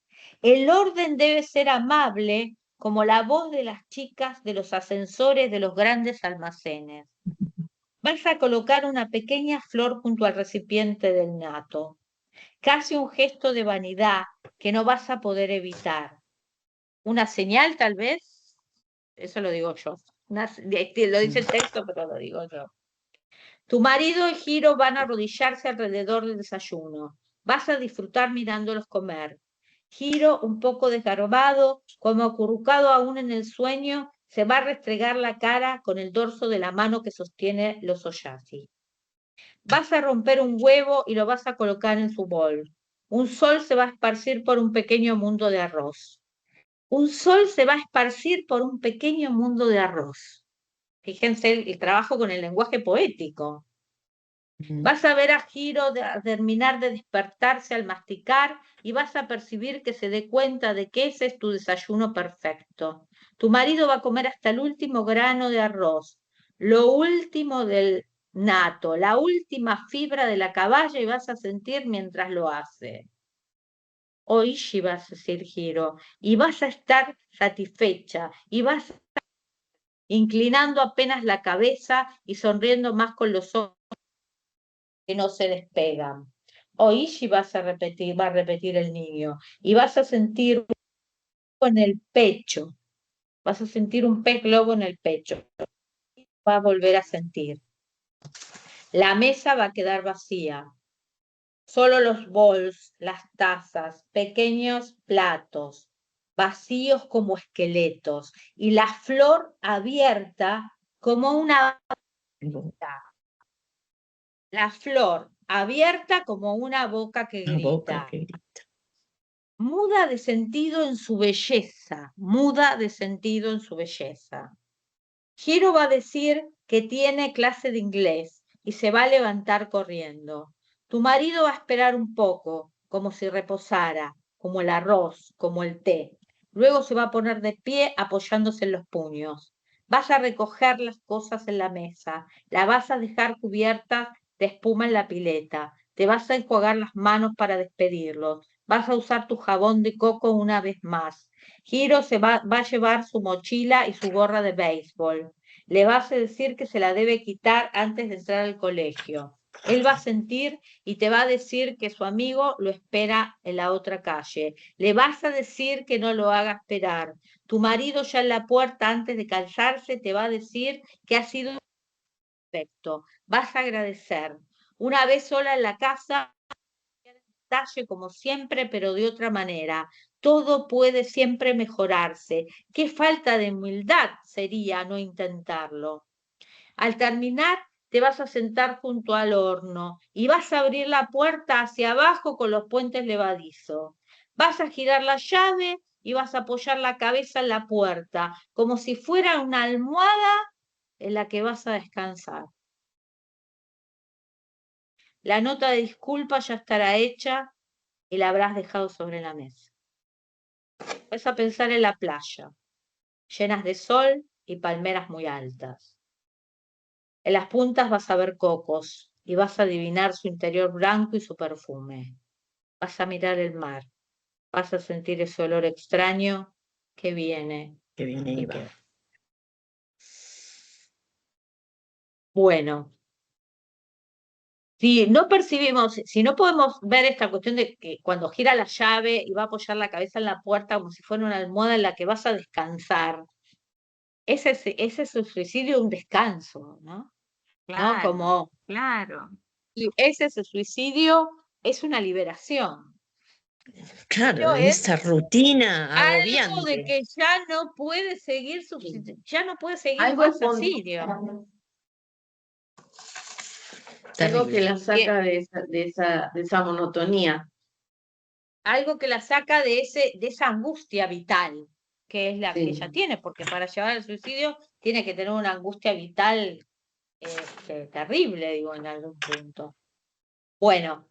El orden debe ser amable como la voz de las chicas de los ascensores de los grandes almacenes. Vas a colocar una pequeña flor junto al recipiente del nato. Casi un gesto de vanidad que no vas a poder evitar. Una señal, tal vez. Eso lo digo yo. Lo dice el texto, pero lo digo yo. Tu marido y Hiro van a arrodillarse alrededor del desayuno. Vas a disfrutar mirándolos comer. Hiro, un poco desgarbado, como acurrucado aún en el sueño, se va a restregar la cara con el dorso de la mano que sostiene los oyashi. Vas a romper un huevo y lo vas a colocar en su bol. Un sol se va a esparcir por un pequeño mundo de arroz. Un sol se va a esparcir por un pequeño mundo de arroz. Fíjense el trabajo con el lenguaje poético. Vas a ver a Hiro terminar de despertarse al masticar y vas a percibir que se dé cuenta de que ese es tu desayuno perfecto. Tu marido va a comer hasta el último grano de arroz, lo último del nato, la última fibra de la caballa y vas a sentir mientras lo hace. Oishi, vas a decir Hiro, y vas a estar satisfecha y vas a estar inclinando apenas la cabeza y sonriendo más con los ojos que no se despegan. Oishi va a repetir el niño, y vas a sentir en el pecho, vas a sentir un pez globo en el pecho, va a volver a sentir. La mesa va a quedar vacía, solo los bols, las tazas, pequeños platos, vacíos como esqueletos, y la flor abierta como una... La flor abierta como una boca que grita. Muda de sentido en su belleza, muda de sentido en su belleza. Hiro va a decir que tiene clase de inglés y se va a levantar corriendo. Tu marido va a esperar un poco, como si reposara, como el arroz, como el té. Luego se va a poner de pie apoyándose en los puños. Vas a recoger las cosas en la mesa, la vas a dejar cubierta de espuma en la pileta, te vas a enjuagar las manos para despedirlos, vas a usar tu jabón de coco una vez más. Hiro va a llevar su mochila y su gorra de béisbol. Le vas a decir que se la debe quitar antes de entrar al colegio. Él va a sentir y te va a decir que su amigo lo espera en la otra calle. Le vas a decir que no lo haga esperar. Tu marido ya en la puerta antes de calzarse te va a decir que ha sido perfecto. Vas a agradecer. Una vez sola en la casa, detalle como siempre, pero de otra manera. Todo puede siempre mejorarse. Qué falta de humildad sería no intentarlo. Al terminar, te vas a sentar junto al horno y vas a abrir la puerta hacia abajo con los puentes levadizos. Vas a girar la llave y vas a apoyar la cabeza en la puerta, como si fuera una almohada en la que vas a descansar. La nota de disculpa ya estará hecha y la habrás dejado sobre la mesa. Vas a pensar en la playa, llenas de sol y palmeras muy altas. En las puntas vas a ver cocos y vas a adivinar su interior blanco y su perfume. Vas a mirar el mar. vas a sentir ese olor extraño que viene. Que viene y va. Bueno, si no percibimos, si no podemos ver esta cuestión de que cuando gira la llave y va a apoyar la cabeza en la puerta como si fuera una almohada en la que vas a descansar, ese es el suicidio, un descanso, ¿no? Claro, Como claro. ese suicidio es una liberación. Claro, de esa rutina Algo de agobiante. que ya no puede seguir ya no puede seguir Algo más con- así, digamos. Algo que la Y saca de esa monotonía. algo que la saca de esa angustia vital, que es la que Sí. ella tiene, porque para llevar al suicidio tiene que tener una angustia vital terrible, digo, en algún punto. Bueno,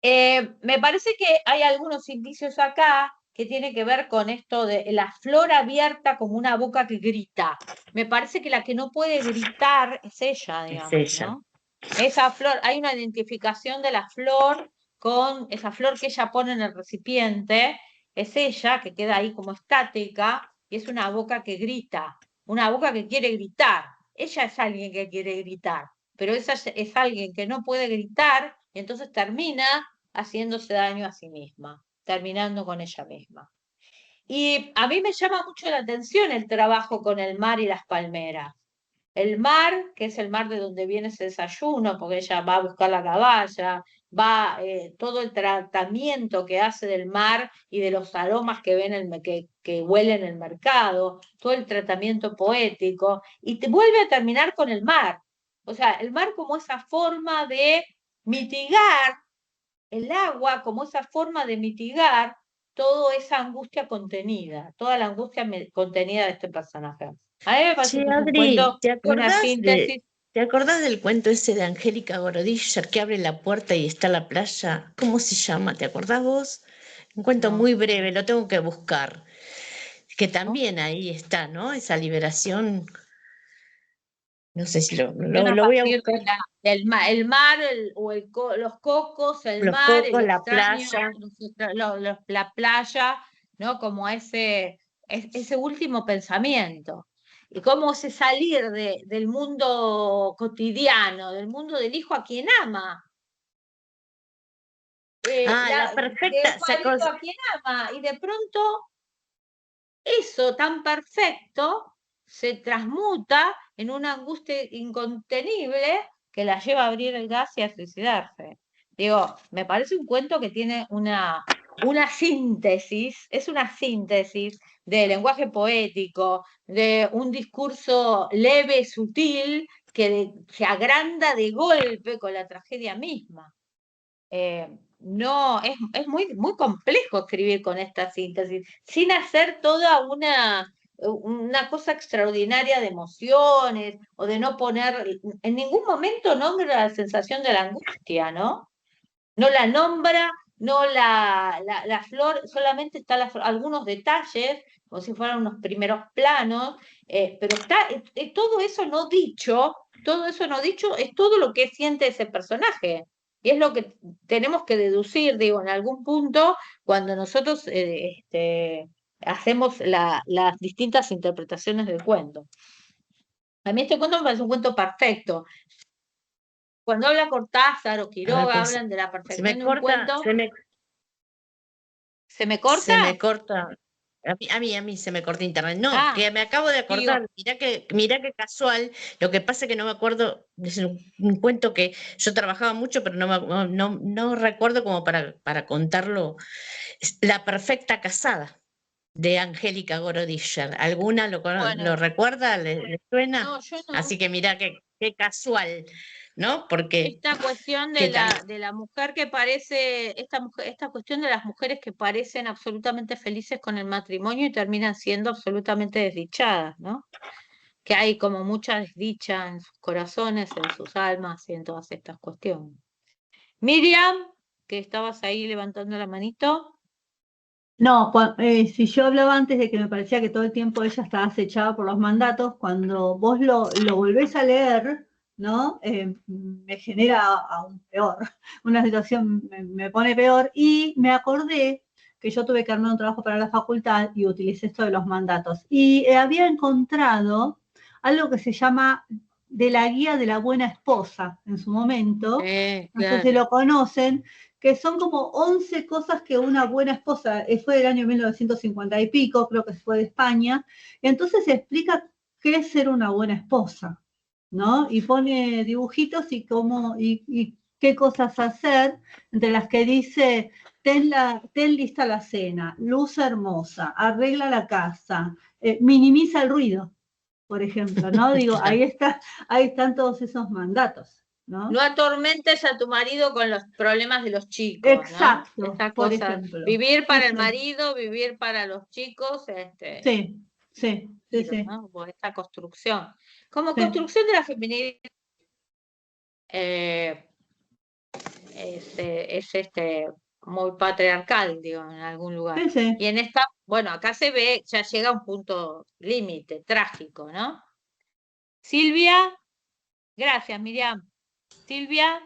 me parece que hay algunos indicios acá que tienen que ver con esto de la flor abierta como una boca que grita. Me parece que la que no puede gritar es ella, digamos, ella. ¿no? Esa flor, hay una identificación de la flor con esa flor que ella pone en el recipiente, es ella que queda ahí como estática y es una boca que grita, una boca que quiere gritar. Ella es alguien que quiere gritar, pero esa es alguien que no puede gritar y entonces termina haciéndose daño a sí misma, terminando con ella misma. Y a mí me llama mucho la atención el trabajo con el mar y las palmeras. El mar, que es el mar de donde viene ese desayuno, porque ella va a buscar la caballa, va todo el tratamiento que hace del mar y de los aromas que que huele en el mercado, todo el tratamiento poético, y te vuelve a terminar con el mar. O sea, el mar como esa forma de mitigar el agua, como esa forma de mitigar toda esa angustia contenida, toda la angustia contenida de este personaje. A mí me parece Che, que es un Adri, cuento, una síntesis. ¿te acordás del cuento ese de Angélica Gorodischer que abre la puerta y está la playa? ¿Cómo se llama? ¿Te acordás vos? Un cuento No. muy breve, lo tengo que buscar. Que también ahí está, ¿no? Esa liberación. No sé si lo voy a Partir buscar. el mar los cocos, el Los mar, el cocos, la extraño, playa. la playa, ¿no? Como ese último pensamiento. Y cómo se salir del mundo cotidiano, del mundo del hijo a quien ama. La Del perfecta. marido a quien ama. Y de pronto, eso tan perfecto se transmuta en una angustia incontenible que la lleva a abrir el gas y a suicidarse. Digo, me parece un cuento que tiene una síntesis, es una síntesis de lenguaje poético, de un discurso leve, sutil, que se agranda de golpe con la tragedia misma. No, es muy, muy complejo escribir con esta síntesis, sin hacer toda una cosa extraordinaria de emociones o de no poner, en ningún momento nombra la sensación de la angustia, ¿no? No la nombra, no la flor, solamente están algunos detalles, como si fueran unos primeros planos, pero está todo eso no dicho, es todo lo que siente ese personaje. Y es lo que tenemos que deducir, digo, en algún punto, cuando nosotros hacemos las distintas interpretaciones del cuento. A mí este cuento me parece un cuento perfecto. Cuando habla Cortázar o Quiroga, hablan de la perfección de un cuento. ¿Se me corta? Se me corta. A mí se me corta internet. No, que me acabo de acordar. Mirá qué casual. Lo que pasa es que no me acuerdo. Es un cuento que yo trabajaba mucho, pero no recuerdo como para contarlo. La perfecta casada, de Angélica Gorodischer. ¿Alguna lo recuerda? ¿Le suena? No, yo no. Así que mirá qué casual, ¿no? Porque esta cuestión de la mujer que parece, esta cuestión de las mujeres que parecen absolutamente felices con el matrimonio y terminan siendo absolutamente desdichadas, ¿no? Que hay como mucha desdicha en sus corazones, en sus almas y en todas estas cuestiones. Miriam, que estabas ahí levantando la manito. No, si yo hablaba antes de que me parecía que todo el tiempo ella estaba acechada por los mandatos, cuando vos lo volvés a leer, ¿no? Me genera aún peor, una situación me pone peor, y me acordé que yo tuve que armar un trabajo para la facultad y utilicé esto de los mandatos. Y había encontrado algo que se llama de la guía de la buena esposa en su momento, no sé si lo conocen, que son como 11 cosas que una buena esposa, fue del año 1950 y pico, creo que fue de España, y entonces explica qué es ser una buena esposa, ¿no? Y pone dibujitos y cómo, y qué cosas hacer, entre las que dice, ten lista la cena, luz hermosa, arregla la casa, minimiza el ruido, por ejemplo, ¿no? Digo, ahí están todos esos mandatos, ¿no? No atormentes a tu marido con los problemas de los chicos, exacto, ¿no? Esa por cosa, ejemplo. vivir para el Sí. marido, vivir para los chicos, Sí. ¿no? Por esta construcción. Como Sí. construcción de la feminidad es muy patriarcal, digo, en algún lugar. Sí. Y en esta, bueno, acá se ve, ya llega a un punto límite, trágico, ¿no? Silvia, gracias, Miriam. Silvia.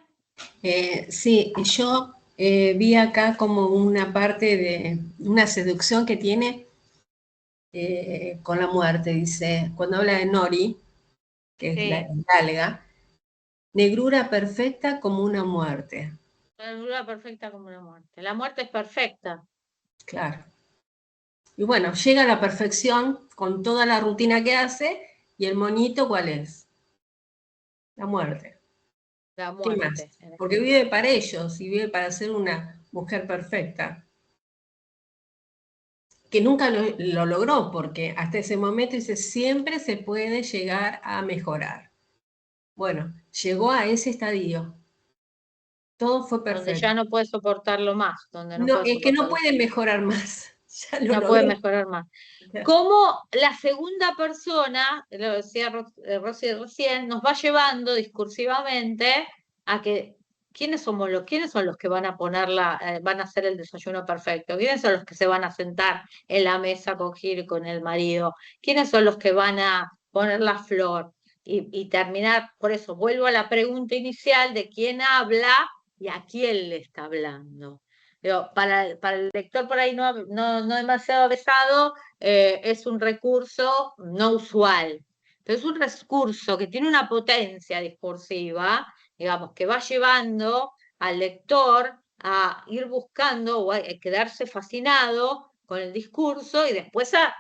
Sí, yo vi acá como una parte de una seducción que tiene con la muerte, dice, cuando habla de Nori, que es la galga, negrura perfecta como una muerte. Negrura perfecta como una muerte. La muerte es perfecta. Claro. Y bueno, llega a la perfección con toda la rutina que hace, y el monito, ¿cuál es? La muerte. La ¿Qué más? muerte. Porque vive para ellos y vive para ser una mujer perfecta. Que nunca lo logró, porque hasta ese momento dice, siempre se puede llegar a mejorar. Bueno, llegó a ese estadio. Todo fue perfecto. Donde ya no puede soportarlo más. Donde no, Es que no puede mejorar más. Ya lo no logró. puede mejorar más. Como la segunda persona, lo decía Rosy recién, nos va llevando discursivamente a que ¿quiénes son los que van a van a hacer el desayuno perfecto? ¿Quiénes son los que se van a sentar en la mesa con Gil y con el marido? ¿Quiénes son los que van a poner la flor? Y terminar, por eso vuelvo a la pregunta inicial de quién habla y a quién le está hablando. Pero para el lector por ahí no demasiado avesado, es un recurso no usual, pero es un recurso que tiene una potencia discursiva, digamos, que va llevando al lector a ir buscando o a quedarse fascinado con el discurso y después a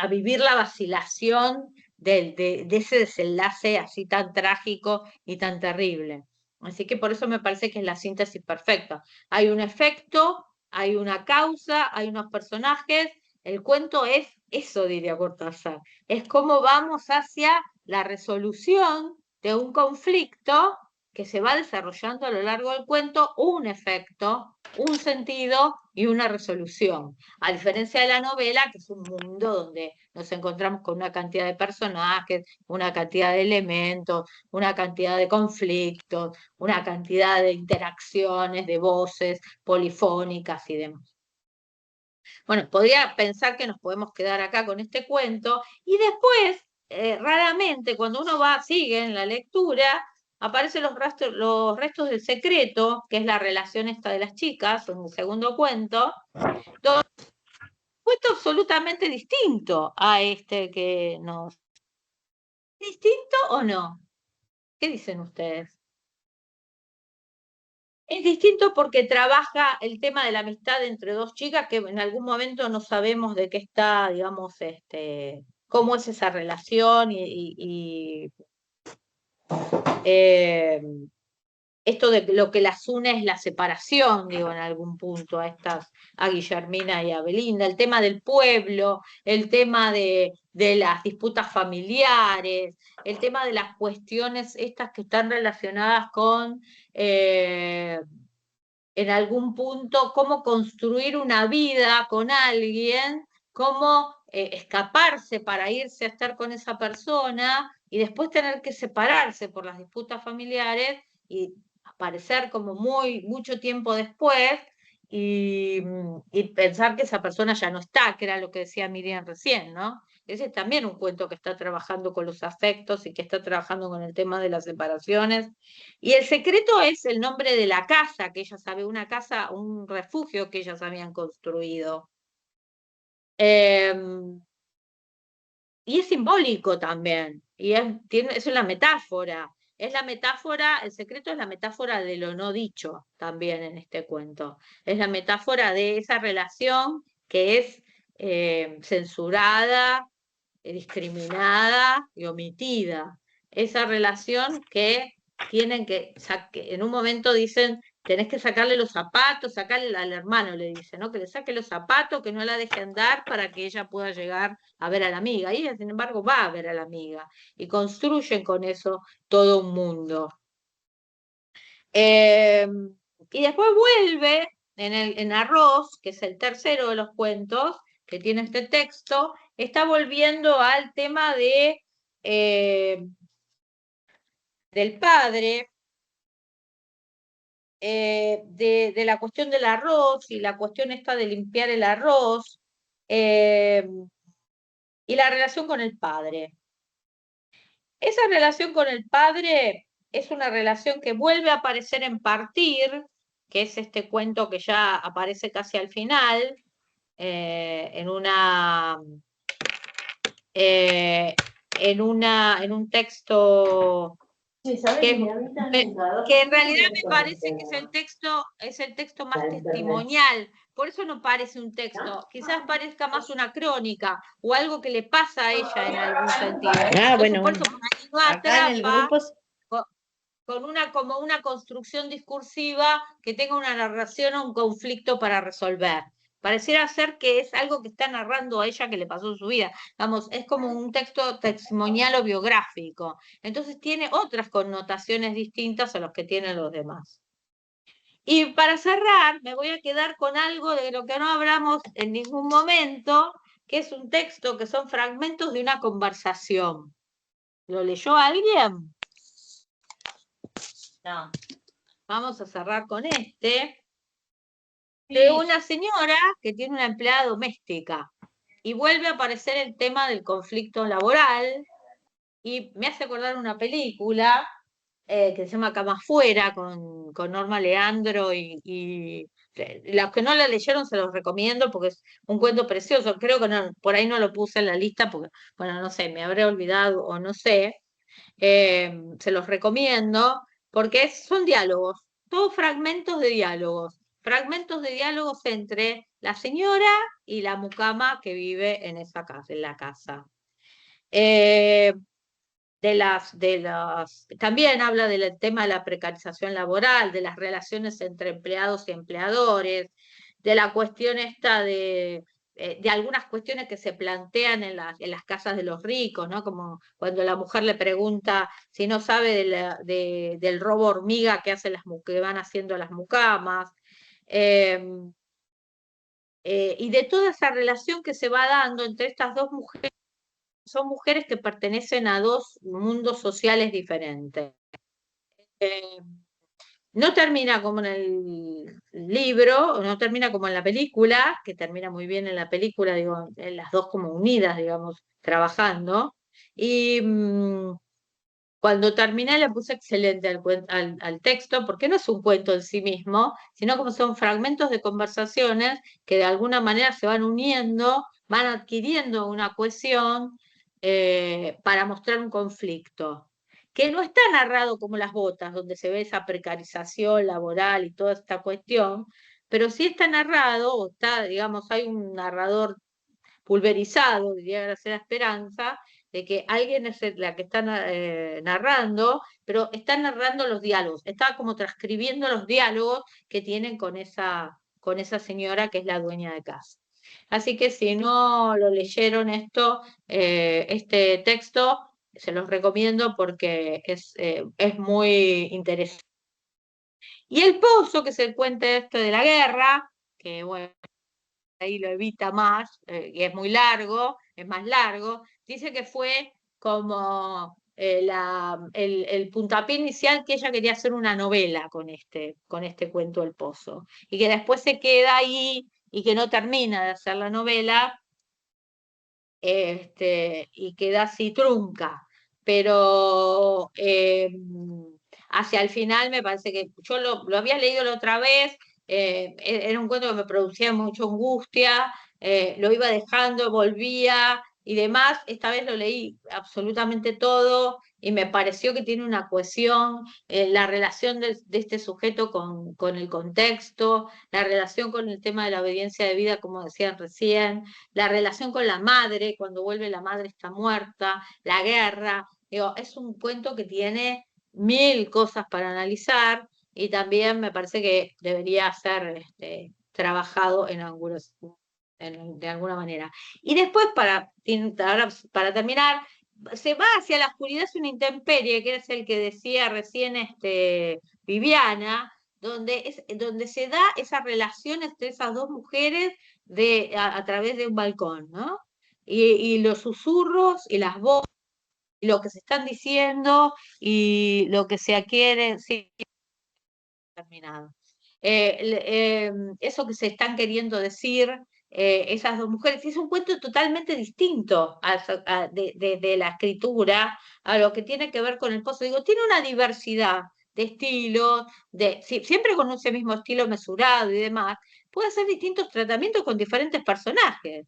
vivir la vacilación de ese desenlace así tan trágico y tan terrible. Así que por eso me parece que es la síntesis perfecta. Hay un efecto, hay una causa, hay unos personajes. El cuento es eso, diría Cortázar. Es cómo vamos hacia la resolución de un conflicto que se va desarrollando a lo largo del cuento, un efecto, un sentido y una resolución. A diferencia de la novela, que es un mundo donde nos encontramos con una cantidad de personajes, una cantidad de elementos, una cantidad de conflictos, una cantidad de interacciones, de voces polifónicas y demás. Bueno, podría pensar que nos podemos quedar acá con este cuento y después, raramente, cuando uno sigue en la lectura, aparecen los restos del secreto, que es la relación esta de las chicas, en el segundo cuento, donde cuento absolutamente distinto a este que nos... ¿Distinto o no? ¿Qué dicen ustedes? Es distinto porque trabaja el tema de la amistad entre dos chicas que en algún momento no sabemos de qué está, digamos, cómo es esa relación esto de lo que las une es la separación, digo, en algún punto, a Guillermina y a Belinda, el tema del pueblo, el tema de las disputas familiares, el tema de las cuestiones estas que están relacionadas con, en algún punto, cómo construir una vida con alguien, cómo escaparse para irse a estar con esa persona y después tener que separarse por las disputas familiares y aparecer como mucho tiempo después y pensar que esa persona ya no está, que era lo que decía Miriam recién, ¿no? Ese es también un cuento que está trabajando con los afectos y que está trabajando con el tema de las separaciones. Y el secreto es el nombre de la casa, que ella sabe, una casa, un refugio que ellas habían construido. Y es simbólico también, y es una metáfora. Es la metáfora, el secreto es la metáfora de lo no dicho también en este cuento. Es la metáfora de esa relación que es censurada, discriminada y omitida. Esa relación que tienen que en un momento dicen, tenés que sacarle los zapatos, sacarle al hermano, le dice, ¿no? Que le saque los zapatos, que no la deje andar para que ella pueda llegar a ver a la amiga. Y ella, sin embargo, va a ver a la amiga y construyen con eso todo un mundo. Y después vuelve en Arroz, que es el tercero de los cuentos que tiene este texto, está volviendo al tema del padre, de la cuestión del arroz y la cuestión esta de limpiar el arroz, y la relación con el padre. Esa relación con el padre es una relación que vuelve a aparecer en Partir, que es este cuento que ya aparece casi al final, en un texto que en realidad me parece que es el texto más testimonial, por eso no parece un texto, quizás parezca más una crónica o algo que le pasa a ella en algún sentido. Bueno, por eso por ahí no acá en el atrapa grupo como una construcción discursiva que tenga una narración o un conflicto para resolver. Pareciera ser que es algo que está narrando a ella que le pasó en su vida. Vamos, es como un texto testimonial o biográfico. Entonces tiene otras connotaciones distintas a las que tienen los demás. Y para cerrar, me voy a quedar con algo de lo que no hablamos en ningún momento, que es un texto que son fragmentos de una conversación. ¿Lo leyó alguien? No. Vamos a cerrar con este. De una señora que tiene una empleada doméstica. Y vuelve a aparecer el tema del conflicto laboral. Y me hace acordar una película que se llama Cama Afuera con Norma Leandro y los que no la leyeron se los recomiendo porque es un cuento precioso. Creo que por ahí no lo puse en la lista porque, bueno, no sé, me habré olvidado o no sé. Se los recomiendo porque son diálogos, todos fragmentos de diálogos entre la señora y la mucama que vive en esa casa, en la casa. También habla del tema de la precarización laboral, de las relaciones entre empleados y empleadores, de la cuestión esta de algunas cuestiones que se plantean en las casas de los ricos, ¿no? Como cuando la mujer le pregunta si no sabe del robo hormiga que van haciendo las mucamas, y de toda esa relación que se va dando entre estas dos mujeres. Son mujeres que pertenecen a dos mundos sociales diferentes. No termina como en el libro, no termina como en la película, que termina muy bien en la película, digo, las dos como unidas, digamos, trabajando. Y cuando terminé le puse excelente al texto, porque no es un cuento en sí mismo, sino como son fragmentos de conversaciones que de alguna manera se van uniendo, van adquiriendo una cohesión para mostrar un conflicto, que no está narrado como Las Botas, donde se ve esa precarización laboral y toda esta cuestión, pero sí está narrado, o está, digamos, hay un narrador pulverizado, diría Graciela Esperanza, de que alguien es la que está narrando, pero está narrando los diálogos, está como transcribiendo los diálogos que tienen con esa señora que es la dueña de casa. Así que si no lo leyeron este texto, se los recomiendo porque es muy interesante. Y El Pozo, que es el cuento esto de la guerra, que bueno, ahí lo evita más, y es muy largo, es más largo, dice que fue como el puntapié inicial que ella quería hacer una novela con este cuento El Pozo, y que después se queda ahí y que no termina de hacer la novela, y queda así trunca. Pero hacia el final me parece que yo lo había leído la otra vez, era un cuento que me producía mucha angustia, lo iba dejando, volvía y demás. Esta vez lo leí absolutamente todo y me pareció que tiene una cohesión, la relación de este sujeto con el contexto, la relación con el tema de la obediencia de vida, como decían recién, la relación con la madre, cuando vuelve la madre está muerta, la guerra. Digo, es un cuento que tiene mil cosas para analizar y también me parece que debería ser trabajado de alguna manera. Y después, para terminar, se va hacia la oscuridad, es una intemperie, que es el que decía recién Viviana, donde se da esa relación entre esas dos mujeres a través de un balcón, ¿no? Y los susurros y las voces, y lo que se están diciendo y lo que se adquiere, sí, terminado. Eso que se están queriendo decir esas dos mujeres, es un cuento totalmente distinto de la escritura a lo que tiene que ver con el pozo. Digo, tiene una diversidad de estilos, siempre con ese mismo estilo mesurado y demás, puede hacer distintos tratamientos con diferentes personajes.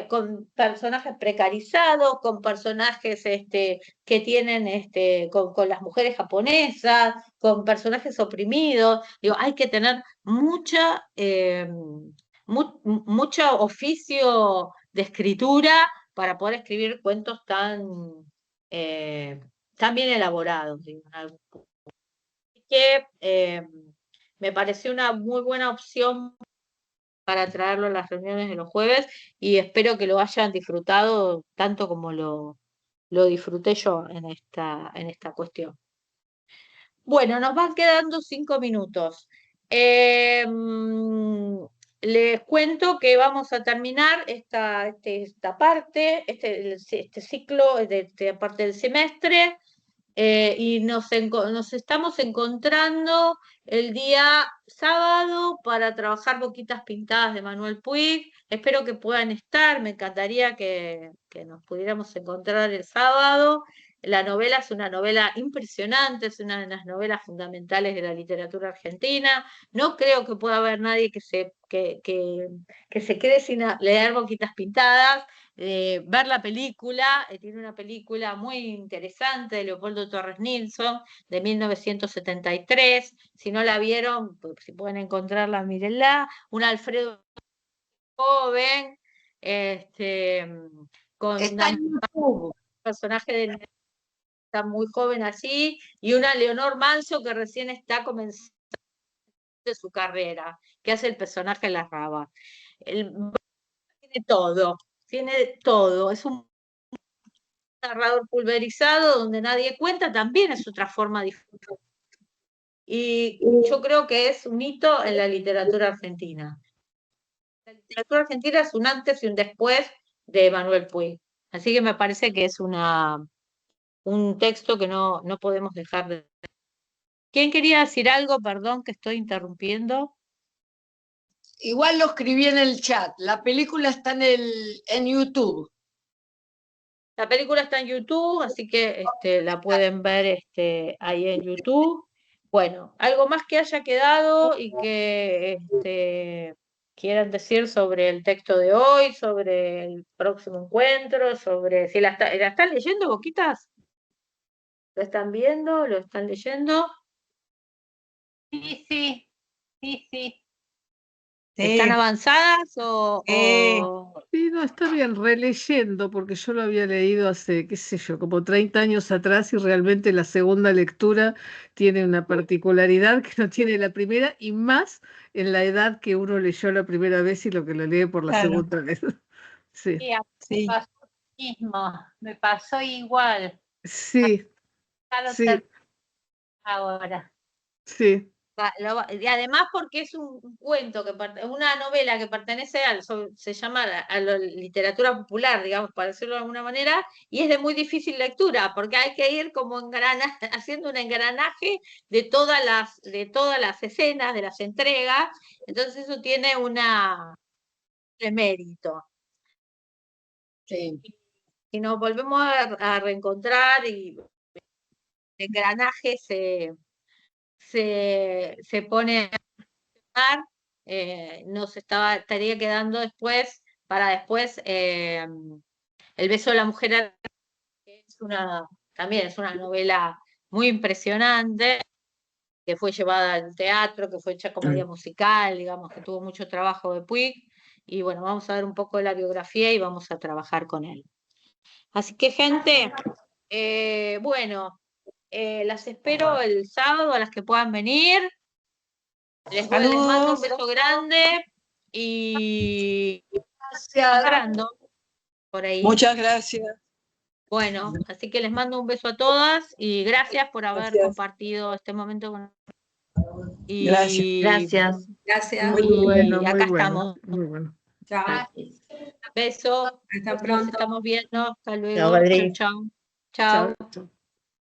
Con personajes precarizados, con personajes que tienen con las mujeres japonesas, con personajes oprimidos. Digo, hay que tener mucho oficio de escritura para poder escribir cuentos tan bien elaborados. Digo, así que me pareció una muy buena opción para traerlo a las reuniones de los jueves y espero que lo hayan disfrutado tanto como lo disfruté yo en esta cuestión. Bueno, nos van quedando 5 minutos. Les cuento que vamos a terminar esta parte, este ciclo de esta parte del semestre. Y nos estamos encontrando el día sábado para trabajar Boquitas Pintadas de Manuel Puig. Espero que puedan estar, me encantaría que nos pudiéramos encontrar el sábado. La novela es una novela impresionante, es una de las novelas fundamentales de la literatura argentina. No creo que pueda haber nadie que se quede sin leer Boquitas Pintadas. Ver la película, tiene una película muy interesante de Leopoldo Torres Nilsson de 1973. Si no la vieron, pues, si pueden encontrarla, mírenla. Un Alfredo joven, con Está en YouTube. personaje está muy joven así, y una Leonor Manso que recién está comenzando de su carrera, que hace el personaje de La Raba. Tiene todo, es un narrador pulverizado donde nadie cuenta, también es otra forma diferente. Y yo creo que es un hito en la literatura argentina. La literatura argentina es un antes y un después de Manuel Puig. Así que me parece que es un texto que no podemos dejar de... ¿Quién quería decir algo? Perdón que estoy interrumpiendo. Igual lo escribí en el chat. La película está en YouTube. La película está en YouTube, así que la pueden ver ahí en YouTube. Bueno, algo más que haya quedado y que quieran decir sobre el texto de hoy, sobre el próximo encuentro, sobre si la están leyendo, Boquitas. ¿Lo están viendo? ¿Lo están leyendo? Sí, sí, sí, sí. ¿Están avanzadas o...? Sí, no, está bien, releyendo, porque yo lo había leído hace, qué sé yo, como 30 años atrás y realmente la segunda lectura tiene una particularidad que no tiene la primera y más en la edad que uno leyó la primera vez y lo que lo lee por la segunda vez. Sí. Sí, me pasó lo mismo, me pasó igual. Sí, sí, ahora. sí. Y además porque es un cuento, una novela que pertenece se llama a la literatura popular, digamos, para decirlo de alguna manera, y es de muy difícil lectura, porque hay que ir como haciendo un engranaje de todas las escenas, de las entregas, entonces eso tiene un mérito. Sí. Y nos volvemos a reencontrar y el engranaje se pone a funcionar. Nos estaría quedando después, para después, El beso de la mujer, que también es una novela muy impresionante, que fue llevada al teatro, que fue hecha comedia musical, digamos, que tuvo mucho trabajo de Puig. Y bueno, vamos a ver un poco de la biografía y vamos a trabajar con él. Así que, gente, bueno, las espero el sábado a las que puedan venir. Les mando un beso grande y Gracias. Por ahí. Muchas gracias. Bueno, así que les mando un beso a todas y gracias por haber compartido este momento con Gracias. Gracias. Muy bueno, y acá muy bueno, estamos. muy bueno. Chao. Beso. Hasta Nos pronto. estamos viendo. Hasta luego. Chao, Adri. Chau, chau. Chau. Chao.